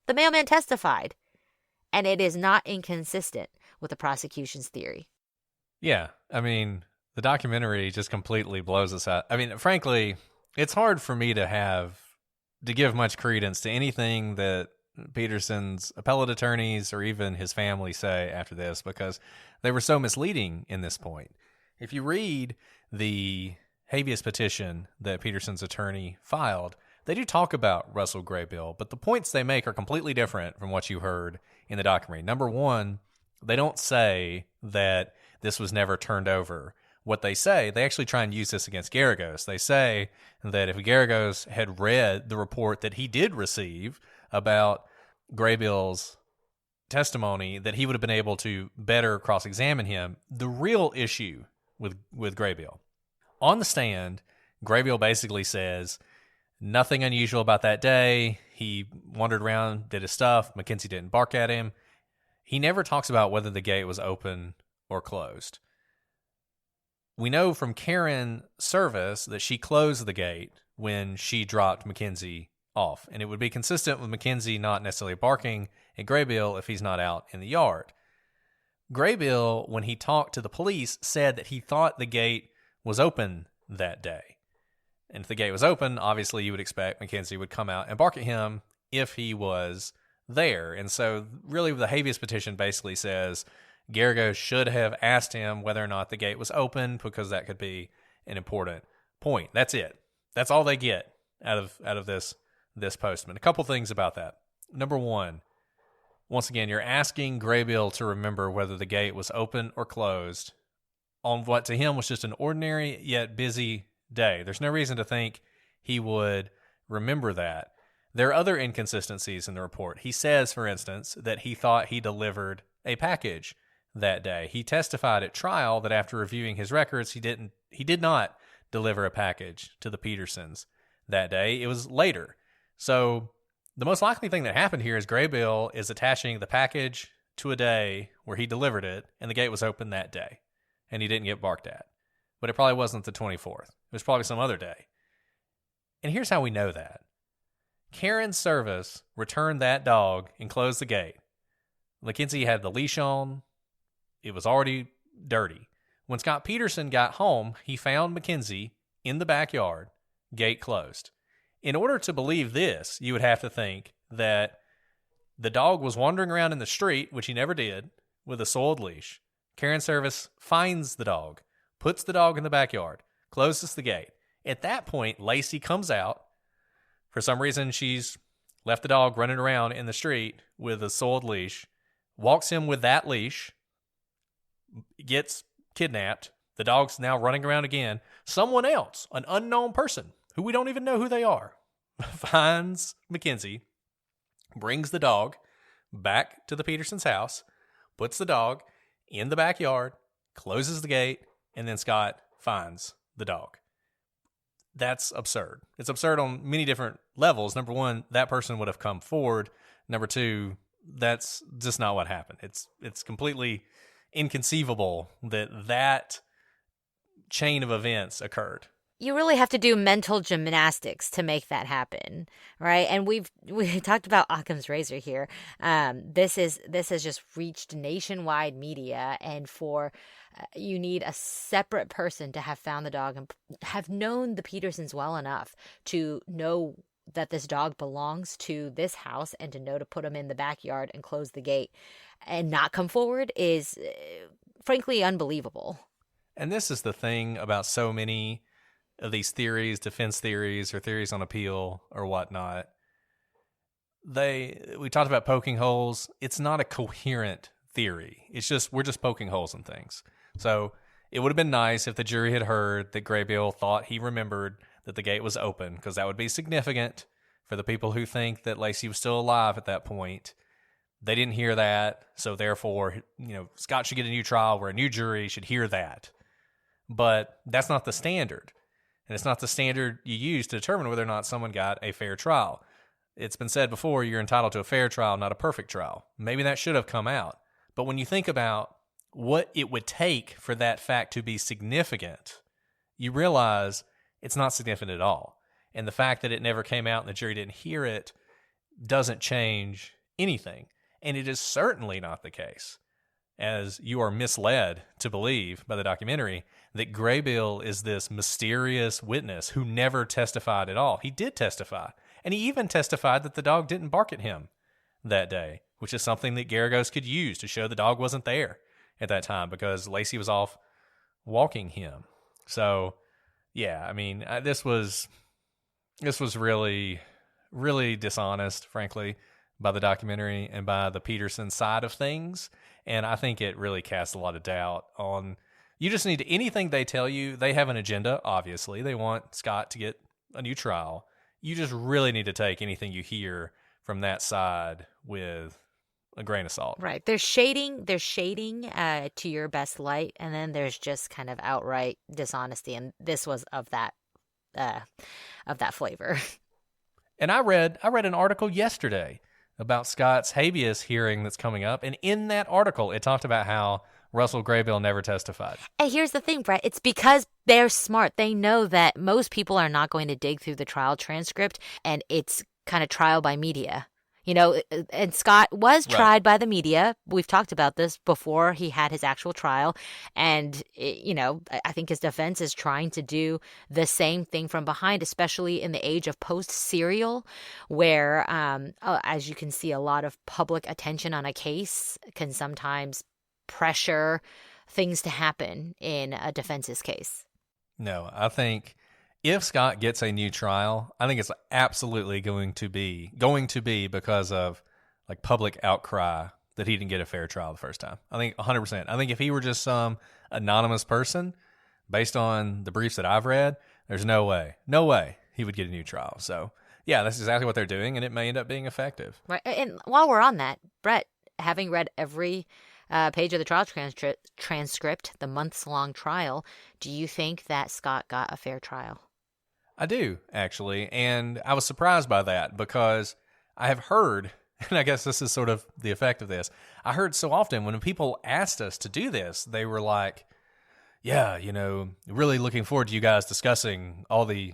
B: The mailman testified, and it is not inconsistent with the prosecution's theory.
A: Yeah, I mean, the documentary just completely blows us out. I mean, frankly, it's hard for me to give much credence to anything that Peterson's appellate attorneys or even his family say after this because they were so misleading in this point. If you read the habeas petition that Peterson's attorney filed, they do talk about Russell Graybill, but the points they make are completely different from what you heard in the documentary. Number one, they don't say that this was never turned over. What they say, they actually try and use this against Garagos. They say that if Garagos had read the report that he did receive about Graybill's testimony, that he would have been able to better cross-examine him. The real issue with Graybill, on the stand, Graybill basically says nothing unusual about that day. He wandered around, did his stuff. Mackenzie didn't bark at him. He never talks about whether the gate was open or closed. We know from Karen Service that she closed the gate when she dropped Mackenzie off, and it would be consistent with Mackenzie not necessarily barking at Graybill if he's not out in the yard. Graybill, when he talked to the police, said that he thought the gate was open that day. And if the gate was open, obviously you would expect Mackenzie would come out and bark at him if he was there. And so really the habeas petition basically says Garagos should have asked him whether or not the gate was open because that could be an important point. That's it. That's all they get out of this postman. A couple things about that. Number one, once again, you're asking Graybill to remember whether the gate was open or closed on what to him was just an ordinary yet busy day. There's no reason to think he would remember that. There are other inconsistencies in the report. He says, for instance, that he thought he delivered a package that day. He testified at trial that after reviewing his records, he did not deliver a package to the Petersons that day. It was later. So the most likely thing that happened here is Graybill is attaching the package to a day where he delivered it, and the gate was open that day, and he didn't get barked at. But it probably wasn't the 24th. It was probably some other day. And here's how we know that. Karen Service returned that dog and closed the gate. Mackenzie had the leash on. It was already dirty. When Scott Peterson got home, he found Mackenzie in the backyard, gate closed. In order to believe this, you would have to think that the dog was wandering around in the street, which he never did, with a soiled leash. Karen Service finds the dog, puts the dog in the backyard, closes the gate. At that point, Laci comes out. For some reason, she's left the dog running around in the street with a soiled leash, walks him with that leash, gets kidnapped. The dog's now running around again. Someone else, an unknown person, who we don't even know who they are, finds Mackenzie, brings the dog back to the Petersons' house, puts the dog in the backyard, closes the gate, and then Scott finds the dog. that's absurd. It's absurd on many different levels. Number one, that person would have come forward. Number two, that's just not what happened. It's completely inconceivable that chain of events occurred.
B: You really have to do mental gymnastics to make that happen, right? And we talked about Occam's razor here. This has just reached nationwide media, and for you need a separate person to have found the dog and have known the Petersons well enough to know that this dog belongs to this house and to know to put him in the backyard and close the gate and not come forward is frankly unbelievable.
A: And this is the thing about so many of these theories, defense theories or theories on appeal or whatnot. We talked about poking holes. It's not a coherent theory. It's just, we're just poking holes in things. So it would have been nice if the jury had heard that Graybill thought he remembered that the gate was open, because that would be significant for the people who think that Laci was still alive at that point. They didn't hear that, so therefore, Scott should get a new trial where a new jury should hear that. But that's not the standard. And it's not the standard you use to determine whether or not someone got a fair trial. It's been said before, you're entitled to a fair trial, not a perfect trial. Maybe that should have come out. But when you think about what it would take for that fact to be significant, you realize it's not significant at all. And the fact that it never came out and the jury didn't hear it doesn't change anything. And it is certainly not the case, as you are misled to believe by the documentary, that Graybill is this mysterious witness who never testified at all. He did testify. And he even testified that the dog didn't bark at him that day, which is something that Garagos could use to show the dog wasn't there at that time because Laci was off walking him. So, yeah, I mean, this was really, really dishonest, frankly, by the documentary and by the Peterson side of things. And I think it really casts a lot of doubt on, you just need anything they tell you. They have an agenda, obviously. They want Scott to get a new trial. You just really need to take anything you hear from that side with a grain of salt.
B: Right. There's shading to your best light, and then there's just kind of outright dishonesty, and this was of that flavor.
A: And I read an article yesterday about Scott's habeas hearing that's coming up, and in that article it talked about how Russell Graybill never testified.
B: And here's the thing, Brett. It's because they're smart. They know that most people are not going to dig through the trial transcript, and it's kind of trial by media. And Scott was tried by the media. We've talked about this before he had his actual trial. And, I think his defense is trying to do the same thing from behind, especially in the age of post-serial, where, as you can see, a lot of public attention on a case can sometimes pressure things to happen in a defense's case.
A: No, I think if Scott gets a new trial, I think it's absolutely going to be because of like public outcry that he didn't get a fair trial the first time. I think 100%. I think if he were just some anonymous person, based on the briefs that I've read, there's no way he would get a new trial. So yeah, that's exactly what they're doing, and it may end up being effective.
B: Right. And while we're on that, Brett, having read every page of the trial transcript, the months-long trial, do you think that Scott got a fair trial?
A: I do, actually, and I was surprised by that because I have heard, and I guess this is sort of the effect of this, I heard so often when people asked us to do this, they were like, yeah, really looking forward to you guys discussing all the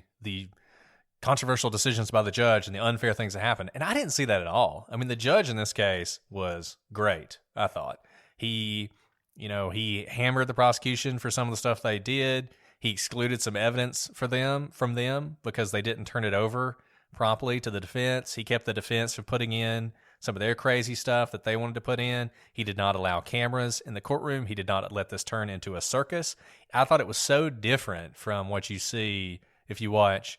A: controversial decisions by the judge and the unfair things that happened. And I didn't see that at all. I mean, the judge in this case was great, I thought. He hammered the prosecution for some of the stuff they did. He excluded some evidence from them because they didn't turn it over promptly to the defense. He kept the defense from putting in some of their crazy stuff that they wanted to put in. He did not allow cameras in the courtroom. He did not let this turn into a circus. I thought it was so different from what you see if you watch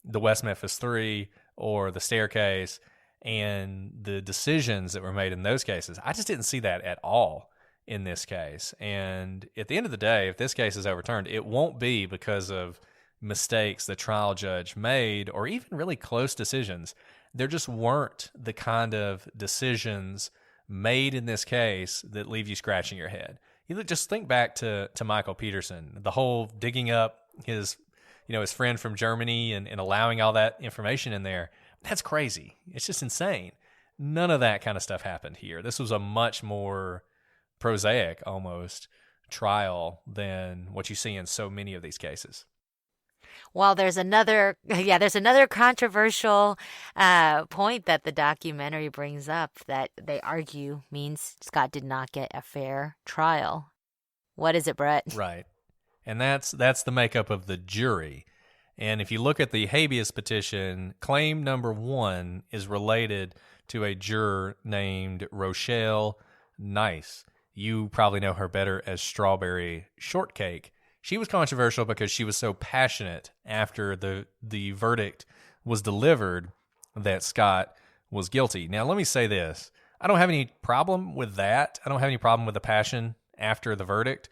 A: the West Memphis 3 or the Staircase and the decisions that were made in those cases. I just didn't see that at all in this case. And at the end of the day, if this case is overturned, it won't be because of mistakes the trial judge made or even really close decisions. There just weren't the kind of decisions made in this case that leave you scratching your head. You just think back to Michael Peterson, the whole digging up his his friend from Germany and allowing all that information in there. That's crazy. It's just insane. None of that kind of stuff happened here. This was a much more prosaic, almost, trial than what you see in so many of these cases.
B: Well, there's another controversial point that the documentary brings up that they argue means Scott did not get a fair trial. What is it, Brett?
A: Right. And that's the makeup of the jury. And if you look at the habeas petition, claim number 1 is related to a juror named Rochelle Nice. You probably know her better as Strawberry Shortcake. She was controversial because she was so passionate after the verdict was delivered that Scott was guilty. Now, let me say this. I don't have any problem with that. I don't have any problem with the passion after the verdict.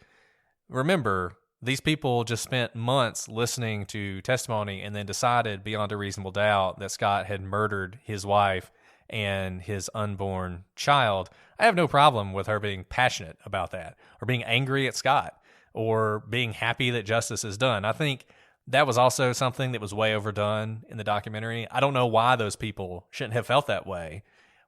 A: Remember, these people just spent months listening to testimony and then decided beyond a reasonable doubt that Scott had murdered his wife and his unborn child. I have no problem with her being passionate about that or being angry at Scott or being happy that justice is done. I think that was also something that was way overdone in the documentary. I don't know why those people shouldn't have felt that way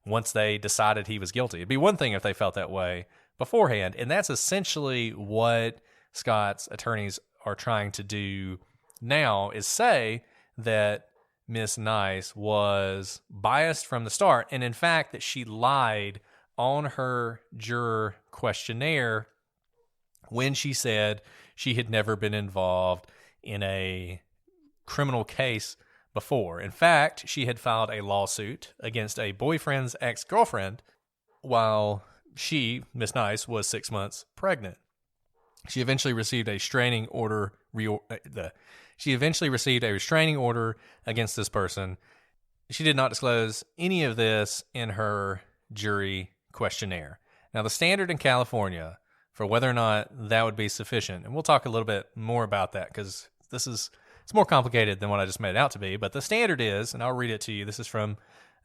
A: once they decided he was guilty. It'd be one thing if they felt that way beforehand, and that's essentially what Scott's attorneys are trying to do now, is say that Miss Nice was biased from the start, and in fact that she lied on her juror questionnaire when she said she had never been involved in a criminal case before. In fact, she had filed a lawsuit against a boyfriend's ex-girlfriend while she, Miss Nice, was 6 months pregnant. She eventually received a restraining order. She eventually received a restraining order against this person. She did not disclose any of this in her jury questionnaire. Now, the standard in California for whether or not that would be sufficient, and we'll talk a little bit more about that because it's more complicated than what I just made it out to be. But the standard is, and I'll read it to you. This is from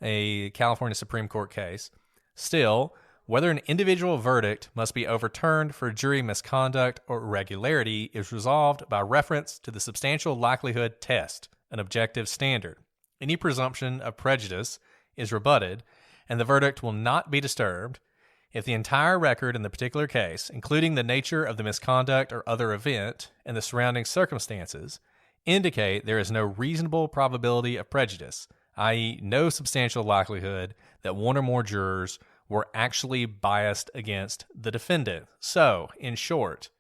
A: a California Supreme Court case. Still, whether an individual verdict must be overturned for jury misconduct or irregularity is resolved by reference to the substantial likelihood test, an objective standard. Any presumption of prejudice is rebutted, and the verdict will not be disturbed if the entire record in the particular case, including the nature of the misconduct or other event and the surrounding circumstances, indicate there is no reasonable probability of prejudice, i.e., no substantial likelihood that one or more jurors were actually biased against the defendant. So, in short,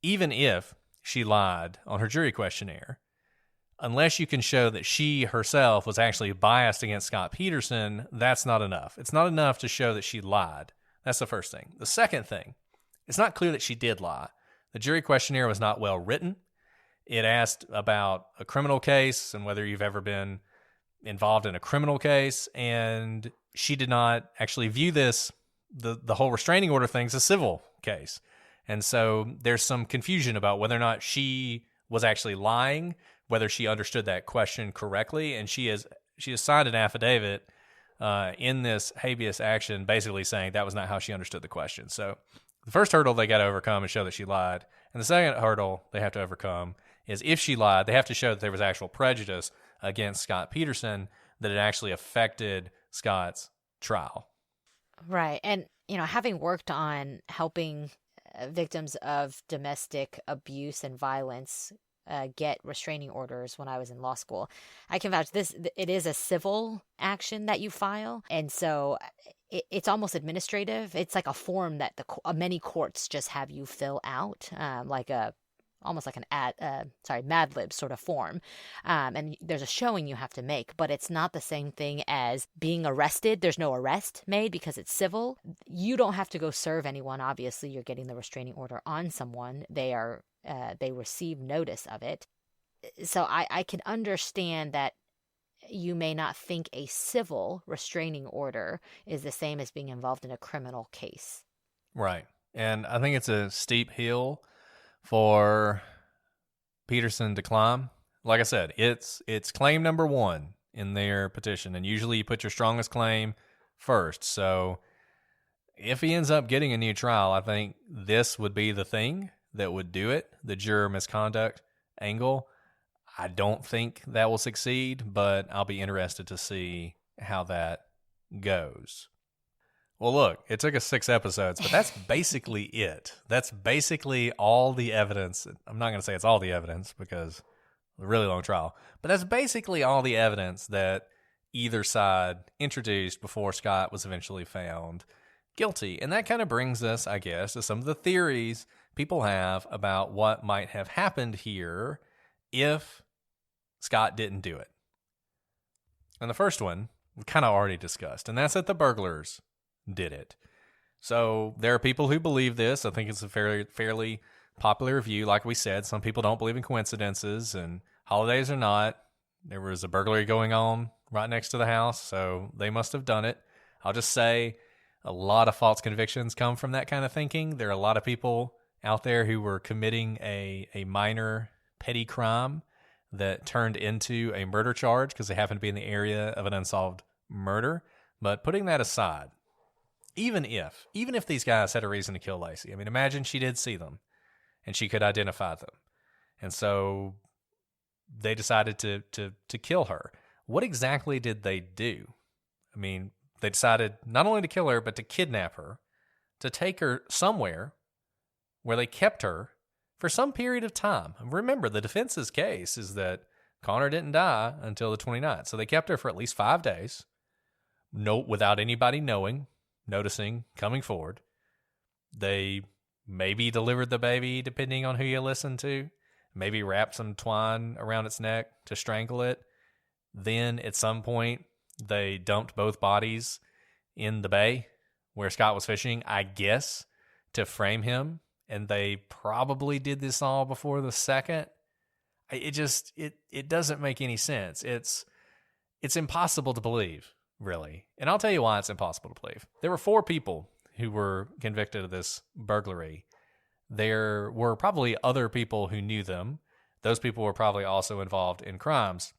A: even if she lied on her jury questionnaire, unless you can show that she herself was actually biased against Scott Peterson, that's not enough. It's not enough to show that she lied. That's the first thing. The second thing, it's not clear that she did lie. The jury questionnaire was not well written. It asked about a criminal case and whether you've ever been involved in a criminal case, and she did not actually view this, the whole restraining order thing, as a civil case. And so there's some confusion about whether or not she was actually lying, whether she understood that question correctly, and she has signed an affidavit in this habeas action basically saying that was not how she understood the question. So the first hurdle they got to overcome is show that she lied. And the second hurdle they have to overcome is if she lied, they have to show that there was actual prejudice against Scott Peterson, that it actually affected Scott's trial.
B: Right. And, having worked on helping victims of domestic abuse and violence get restraining orders when I was in law school, I can vouch it is a civil action that you file. And so it's almost administrative. It's like a form that many courts just have you fill out, almost like an Mad Lib sort of form. And there's a showing you have to make, but it's not the same thing as being arrested. There's no arrest made because it's civil. You don't have to go serve anyone. Obviously, you're getting the restraining order on someone. They receive notice of it. So I can understand that you may not think a civil restraining order is the same as being involved in a criminal case.
A: Right. And I think it's a steep hill for Peterson to climb. Like I said, it's claim number 1 in their petition, and usually you put your strongest claim first. So if he ends up getting a new trial, I think this would be the thing that would do it, the juror misconduct angle. I don't think that will succeed, but I'll be interested to see how that goes. Well, look, it took us 6 episodes, but that's basically it. That's basically all the evidence. I'm not going to say it's all the evidence because it's a really long trial, but that's basically all the evidence that either side introduced before Scott was eventually found guilty. And that kind of brings us, I guess, to some of the theories people have about what might have happened here if Scott didn't do it. And the first one we've kind of already discussed, and that's that the burglars did it. So there are people who believe this. I think it's a fairly popular view. Like we said, some people don't believe in coincidences, and holidays or not, there was a burglary going on right next to the house, so they must have done it. I'll just say a lot of false convictions come from that kind of thinking. There are a lot of people out there who were committing a minor petty crime that turned into a murder charge because they happened to be in the area of an unsolved murder. But putting that aside, even if these guys had a reason to kill Laci, I mean, imagine she did see them and she could identify them. And so they decided to kill her. What exactly did they do? I mean, they decided not only to kill her, but to kidnap her, to take her somewhere where they kept her for some period of time. Remember, the defense's case is that Conner didn't die until the 29th. So they kept her for at least 5 days, without anybody noticing, coming forward. They maybe delivered the baby, depending on who you listen to, maybe wrapped some twine around its neck to strangle it. Then at some point, they dumped both bodies in the bay where Scott was fishing, I guess, to frame him. And they probably did this all before the second. It doesn't make any sense. It's impossible to believe, really. And I'll tell you why it's impossible to believe. There were 4 people who were convicted of this burglary. There were probably other people who knew them. Those people were probably also involved in crimes.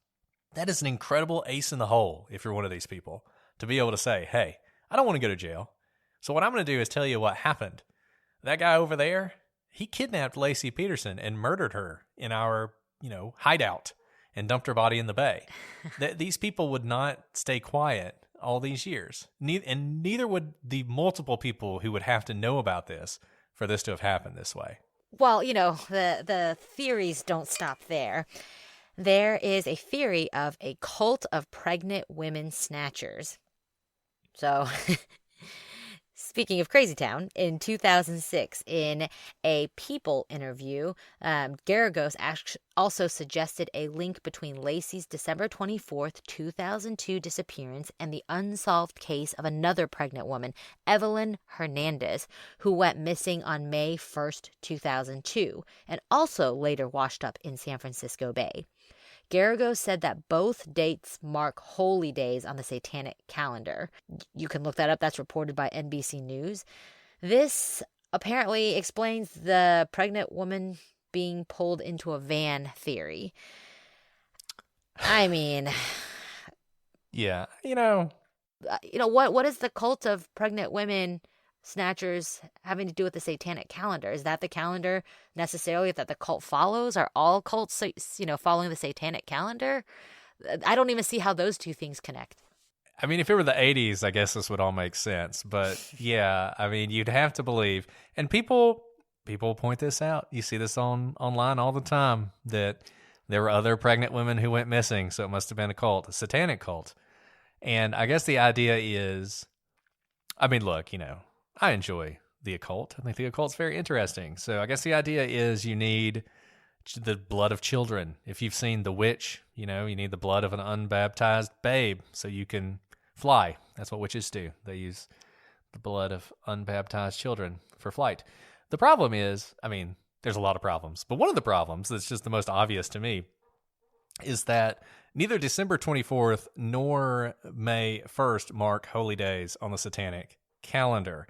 A: That is an incredible ace in the hole if you're one of these people, to be able to say, hey, I don't want to go to jail. So what I'm going to do is tell you what happened. That guy over there, he kidnapped Laci Peterson and murdered her in our, hideout and dumped her body in the bay. These people would not stay quiet all these years. Neither would the multiple people who would have to know about this for this to have happened this way.
B: Well, the theories don't stop there. There is a theory of a cult of pregnant women snatchers. So, speaking of Crazy Town, in 2006, in a People interview, Garagos also suggested a link between Laci's December 24th, 2002 disappearance and the unsolved case of another pregnant woman, Evelyn Hernandez, who went missing on May 1st, 2002, and also later washed up in San Francisco Bay. Garagos said that both dates mark holy days on the satanic calendar. You can look that up. That's reported by NBC News. This apparently explains the pregnant woman being pulled into a van theory. I mean...
A: Yeah,
B: what is the cult of pregnant women snatchers having to do with the satanic calendar? Is that the calendar necessarily that the cult follows? Are all cults, following the satanic calendar? I don't even see how those two things connect.
A: I mean, if it were the 80s, I guess this would all make sense. But yeah, I mean, you'd have to believe. And people point this out. You see this online all the time, that there were other pregnant women who went missing. So it must have been a cult, a satanic cult. And I guess the idea is, I mean, look, I enjoy the occult. I think the occult's very interesting. So I guess the idea is you need the blood of children. If you've seen The Witch, you need the blood of an unbaptized babe so you can fly. That's what witches do. They use the blood of unbaptized children for flight. The problem is, I mean, there's a lot of problems, but one of the problems that's just the most obvious to me is that neither December 24th nor May 1st mark holy days on the satanic calendar.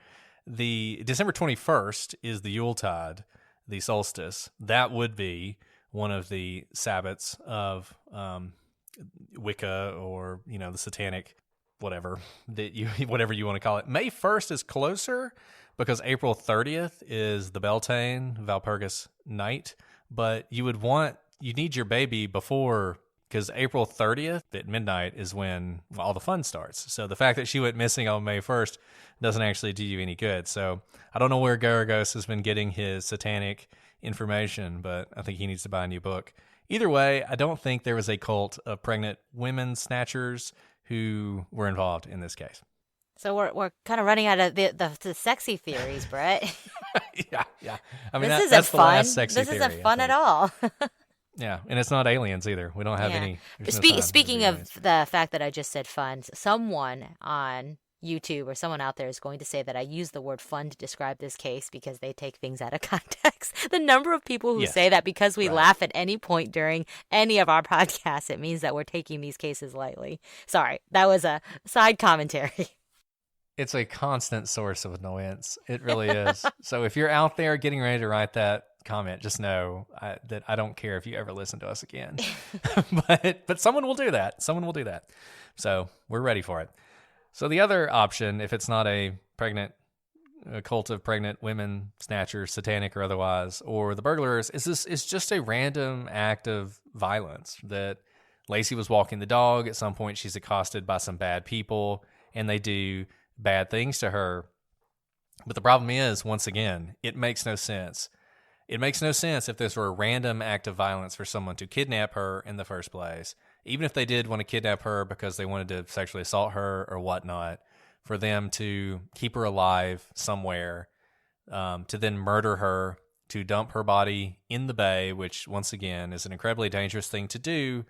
A: The December 21st is the Yuletide, the solstice. That would be one of the Sabbats of Wicca, or the satanic whatever whatever you want to call it. May 1st is closer because April 30th is the Beltane Valpurgis night, but you would want you need your baby before, because April 30th at midnight is when all the fun starts. So the fact that she went missing on May 1st doesn't actually do you any good. So I don't know where Garagos has been getting his satanic information, but I think he needs to buy a new book. Either way, I don't think there was a cult of pregnant women snatchers who were involved in this case.
B: So we're kind of running out of the sexy theories, Brett.
A: Yeah. I mean,
B: This isn't
A: that's the
B: fun.
A: last sexy
B: This
A: theory,
B: isn't fun at all.
A: Yeah, and it's not aliens either. We don't have
B: Yeah.
A: any. there's no sign
B: Speaking
A: be
B: of
A: aliens.
B: the fact that I just said fun, someone on YouTube or someone out there is going to say that I use the word fun to describe this case because they take things out of context. The number of people who
A: Yes.
B: say that because we
A: Right.
B: laugh at any point during any of our podcasts, it means that we're taking these cases lightly. Sorry, that was a side commentary.
A: It's a constant source of annoyance. It really is. So if you're out there getting ready to write that comment, just know that I don't care if you ever listen to us again. but someone will do that. Someone will do that. So we're ready for it. So the other option, if it's not a cult of pregnant women snatchers, satanic or otherwise, or the burglars, is just a random act of violence that Laci was walking the dog. At some point, she's accosted by some bad people, and they do bad things to her. But the problem is, once again, it makes no sense. It makes no sense if this were a random act of violence for someone to kidnap her in the first place. Even if they did want to kidnap her because they wanted to sexually assault her or whatnot, for them to keep her alive somewhere, to then murder her, to dump her body in the bay, which once again is an incredibly dangerous thing to do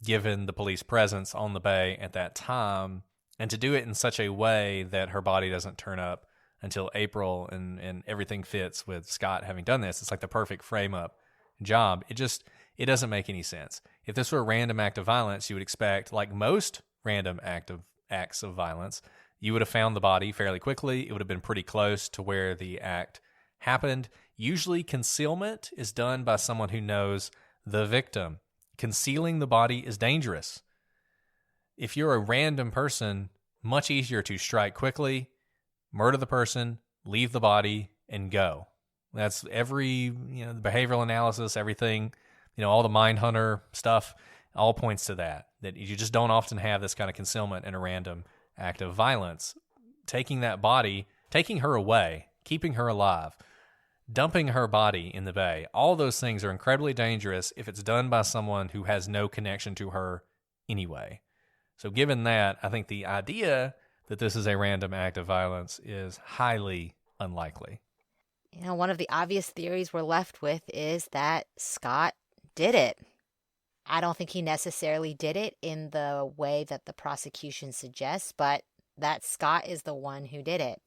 A: given the police presence on the bay at that time, and to do it in such a way that her body doesn't turn up until April and everything fits with Scott having done this. It's like the perfect frame up job. It doesn't make any sense. If this were a random act of violence, you would expect, like most random acts of violence, you would have found the body fairly quickly. It would have been pretty close to where the act happened. Usually concealment is done by someone who knows the victim. Concealing the body is dangerous. If you're a random person, much easier to strike quickly, murder the person, leave the body, and go. That's the behavioral analysis, everything, all the Mindhunter stuff, all points to that you just don't often have this kind of concealment in a random act of violence. Taking that body, taking her away, keeping her alive, dumping her body in the bay, all those things are incredibly dangerous if it's done by someone who has no connection to her anyway. So given that, I think the idea that this is a random act of violence is highly unlikely.
B: One of the obvious theories we're left with is that Scott did it. I don't think he necessarily did it in the way that the prosecution suggests, but that Scott is the one who did it.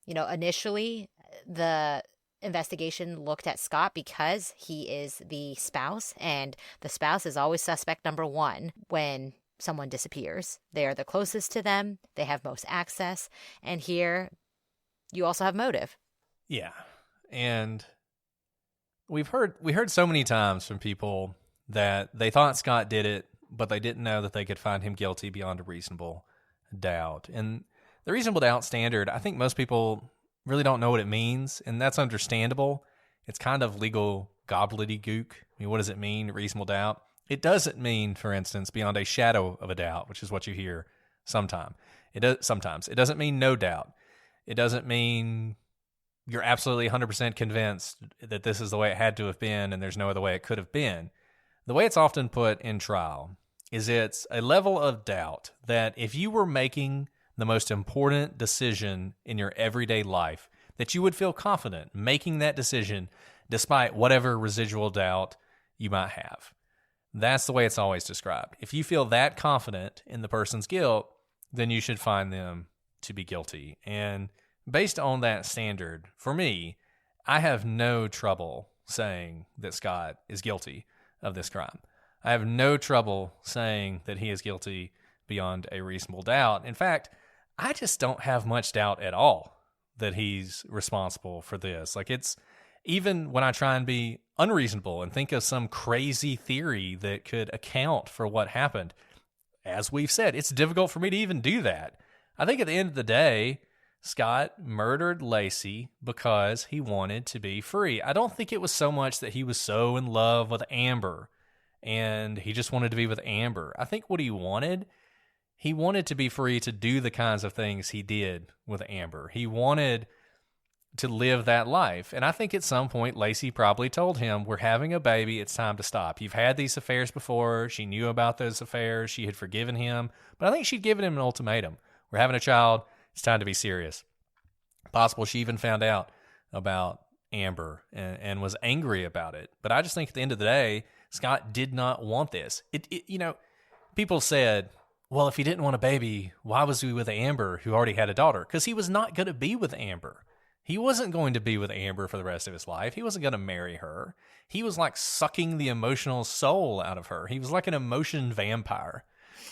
B: Initially, the investigation looked at Scott because he is the spouse, and the spouse is always suspect number one when someone disappears. They are the closest to them. They have most access. And here, you also have motive.
A: Yeah. And we heard so many times from people that they thought Scott did it, but they didn't know that they could find him guilty beyond a reasonable doubt. And the reasonable doubt standard, I think most people really don't know what it means, and that's understandable. It's kind of legal gobbledygook. I mean, what does it mean, reasonable doubt? It doesn't mean, for instance, beyond a shadow of a doubt, which is what you hear sometimes. It doesn't mean no doubt. It doesn't mean you're absolutely 100% convinced that this is the way it had to have been and there's no other way it could have been. The way it's often put in trial is it's a level of doubt that if you were making the most important decision in your everyday life, that you would feel confident making that decision despite whatever residual doubt you might have. That's the way it's always described. If you feel that confident in the person's guilt, then you should find them to be guilty. And based on that standard, for me, I have no trouble saying that Scott is guilty of this crime. I have no trouble saying that he is guilty beyond a reasonable doubt. In fact, I just don't have much doubt at all that he's responsible for this. Like, it's even when I try and be unreasonable and think of some crazy theory that could account for what happened, as we've said, it's difficult for me to even do that. I think at the end of the day, Scott murdered Laci because he wanted to be free. I don't think it was so much that he was so in love with Amber and he just wanted to be with Amber. I think what he wanted to be free to do the kinds of things he did with Amber. He wanted to live that life. And I think at some point, Laci probably told him, we're having a baby. It's time to stop. You've had these affairs before. She knew about those affairs. She had forgiven him. But I think she'd given him an ultimatum. We're having a child. It's time to be serious. Possible she even found out about Amber and was angry about it. But I just think at the end of the day, Scott did not want this. People said, well, if he didn't want a baby, why was he with Amber, who already had a daughter? Because he was not going to be with Amber. He wasn't going to be with Amber for the rest of his life. He wasn't going to marry her. He was like sucking the emotional soul out of her. He was like an emotion vampire,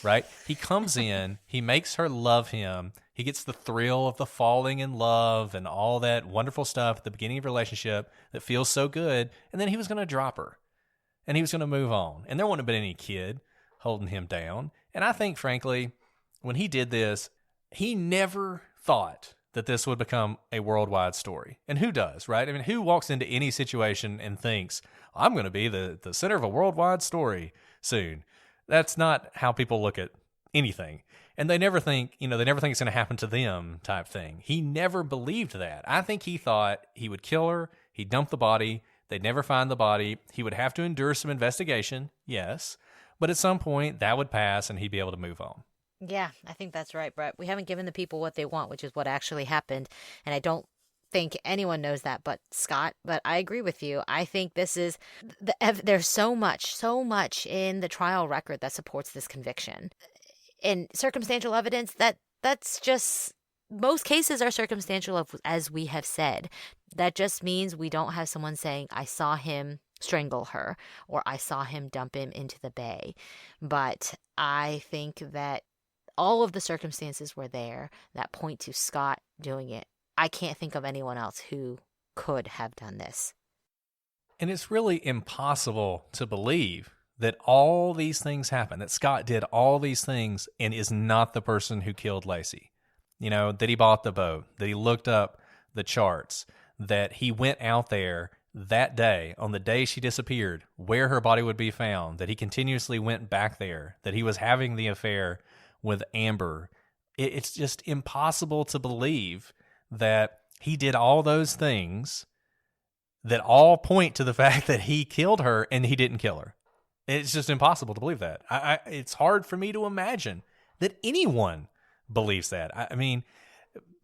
A: right? He comes in, he makes her love him. He gets the thrill of the falling in love and all that wonderful stuff at the beginning of a relationship that feels so good. And then he was going to drop her and he was going to move on. And there wouldn't have been any kid holding him down. And I think, frankly, when he did this, he never thought that this would become a worldwide story. And who does, right? I mean, who walks into any situation and thinks, I'm going to be the center of a worldwide story soon? That's not how people look at anything. And they never think it's going to happen to them type thing. He never believed that. I think he thought he would kill her, he'd dump the body, they'd never find the body, he would have to endure some investigation, yes, but at some point that would pass and he'd be able to move on.
B: Yeah, I think that's right, Brett. We haven't given the people what they want, which is what actually happened. And I don't think anyone knows that but Scott. But I agree with you. I think this is, there's so much in the trial record that supports this conviction. And circumstantial evidence, that's just, most cases are circumstantial, as we have said. That just means we don't have someone saying, I saw him strangle her or I saw him dump him into the bay. But I think that all of the circumstances were there that point to Scott doing it. I can't think of anyone else who could have done this.
A: And it's really impossible to believe that all these things happened, that Scott did all these things and is not the person who killed Laci. That he bought the boat, that he looked up the charts, that he went out there that day, on the day she disappeared, where her body would be found, that he continuously went back there, that he was having the affair with Amber. It's just impossible to believe that he did all those things that all point to the fact that he killed her and he didn't kill her. It's just impossible to believe that. It's hard for me to imagine that anyone believes that. I mean,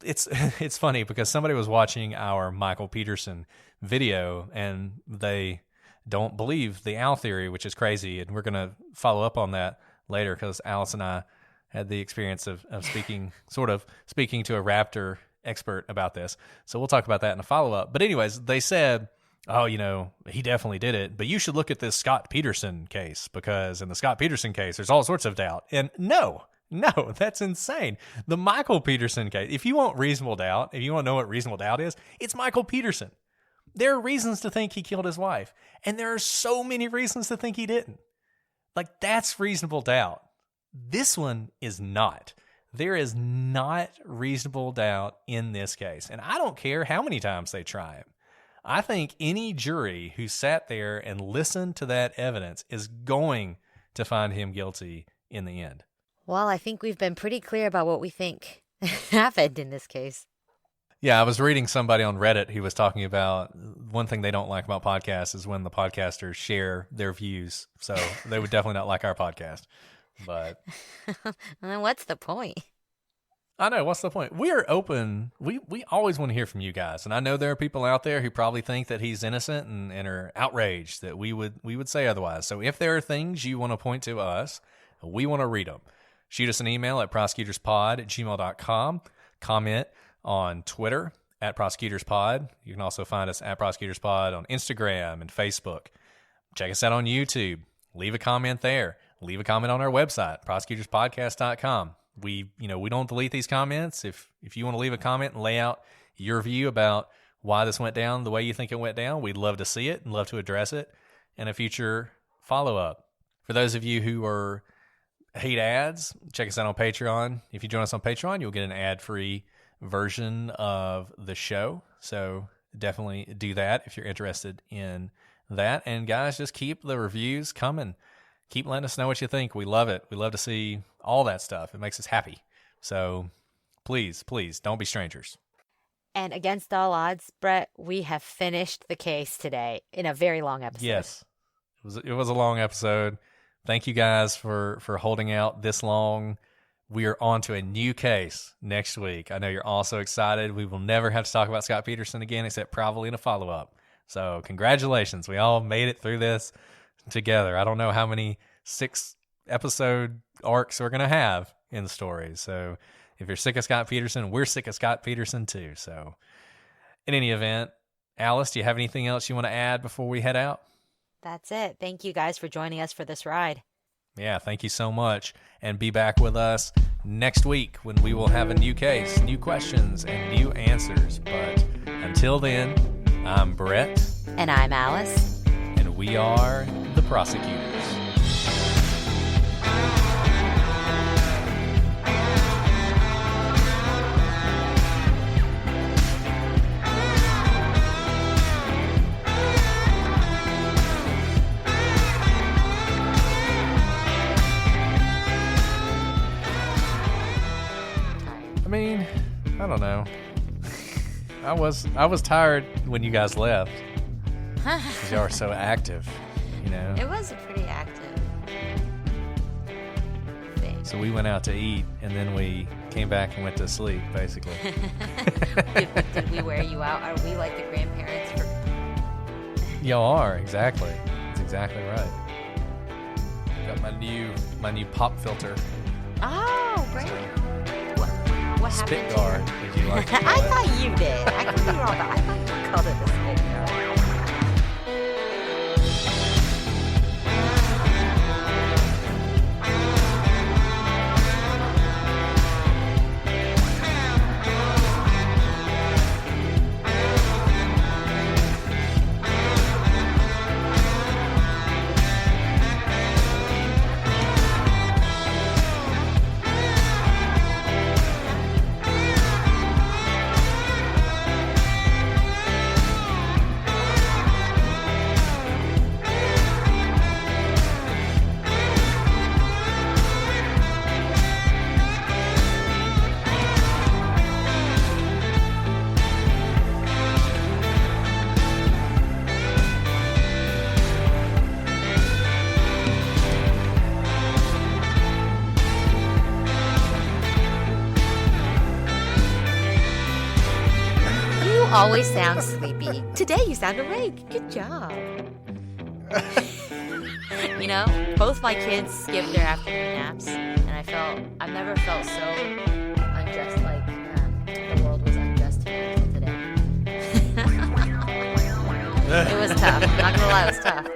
A: it's funny because somebody was watching our Michael Peterson video and they don't believe the owl theory, which is crazy. And we're going to follow up on that later because Alice and I had the experience of speaking to a raptor expert about this. So we'll talk about that in a follow-up. But anyways, they said, oh, he definitely did it, but you should look at this Scott Peterson case because in the Scott Peterson case, there's all sorts of doubt. And no, that's insane. The Michael Peterson case, if you want reasonable doubt, if you want to know what reasonable doubt is, it's Michael Peterson. There are reasons to think he killed his wife, and there are so many reasons to think he didn't. Like, that's reasonable doubt. This one is not. There is not reasonable doubt in this case. And I don't care how many times they try him. I think any jury who sat there and listened to that evidence is going to find him guilty in the end.
B: Well, I think we've been pretty clear about what we think happened in this case.
A: Yeah, I was reading somebody on Reddit who was talking about one thing they don't like about podcasts is when the podcasters share their views. So they would definitely not like our podcast. But
B: then what's the point?
A: I know, what's the point? We are open. We always want to hear from you guys. And I know there are people out there who probably think that he's innocent and are outraged that we would say otherwise. So if there are things you want to point to us, we want to read them. Shoot us an email at prosecutorspod@gmail.com. Comment on Twitter @prosecutorspod. You can also find us @prosecutorspod on Instagram and Facebook. Check us out on YouTube. Leave a comment there. Leave a comment on our website, prosecutorspodcast.com. We don't delete these comments. If you want to leave a comment and lay out your view about why this went down the way you think it went down, we'd love to see it and love to address it in a future follow-up. For those of you who hate ads, check us out on Patreon. If you join us on Patreon, you'll get an ad-free version of the show. So definitely do that if you're interested in that. And guys, just keep the reviews coming. Keep letting us know what you think. We love it. We love to see all that stuff. It makes us happy. So please, please don't be strangers.
B: And against all odds, Brett, we have finished the case today in a very long episode.
A: Yes, it was a long episode. Thank you guys for holding out this long. We are on to a new case next week. I know you're all so excited. We will never have to talk about Scott Peterson again, except probably in a follow-up. So congratulations. We all made it through this together. I don't know how many 6-episode arcs we're going to have in the story. So if you're sick of Scott Peterson, we're sick of Scott Peterson too. So in any event, Alice, do you have anything else you want to add before we head out?
B: That's it. Thank you guys for joining us for this ride.
A: Yeah, thank you so much. And be back with us next week when we will have a new case, new questions, and new answers. But until then, I'm Brett.
B: And I'm Alice.
A: And we are the prosecutors. I mean, I don't know. I was tired when you guys left because y'all are so active, you know.
B: It was a pretty active thing.
A: So we went out to eat and then we came back and went to sleep, basically.
B: Did we wear you out? Are we like the grandparents for?
A: Y'all are, exactly. That's exactly right. Got my new pop filter.
B: Oh, great. What happened?
A: Spit guard, as you like to call
B: I
A: it.
B: thought you did. I could be wrong, but I thought you called it the spit guard. Always sound sleepy. Today you sound awake. Good job. You know, both my kids skipped their afternoon naps, and I've never felt so unjust, like the world was unjust to me until today. It was tough. I'm not gonna lie, it was tough.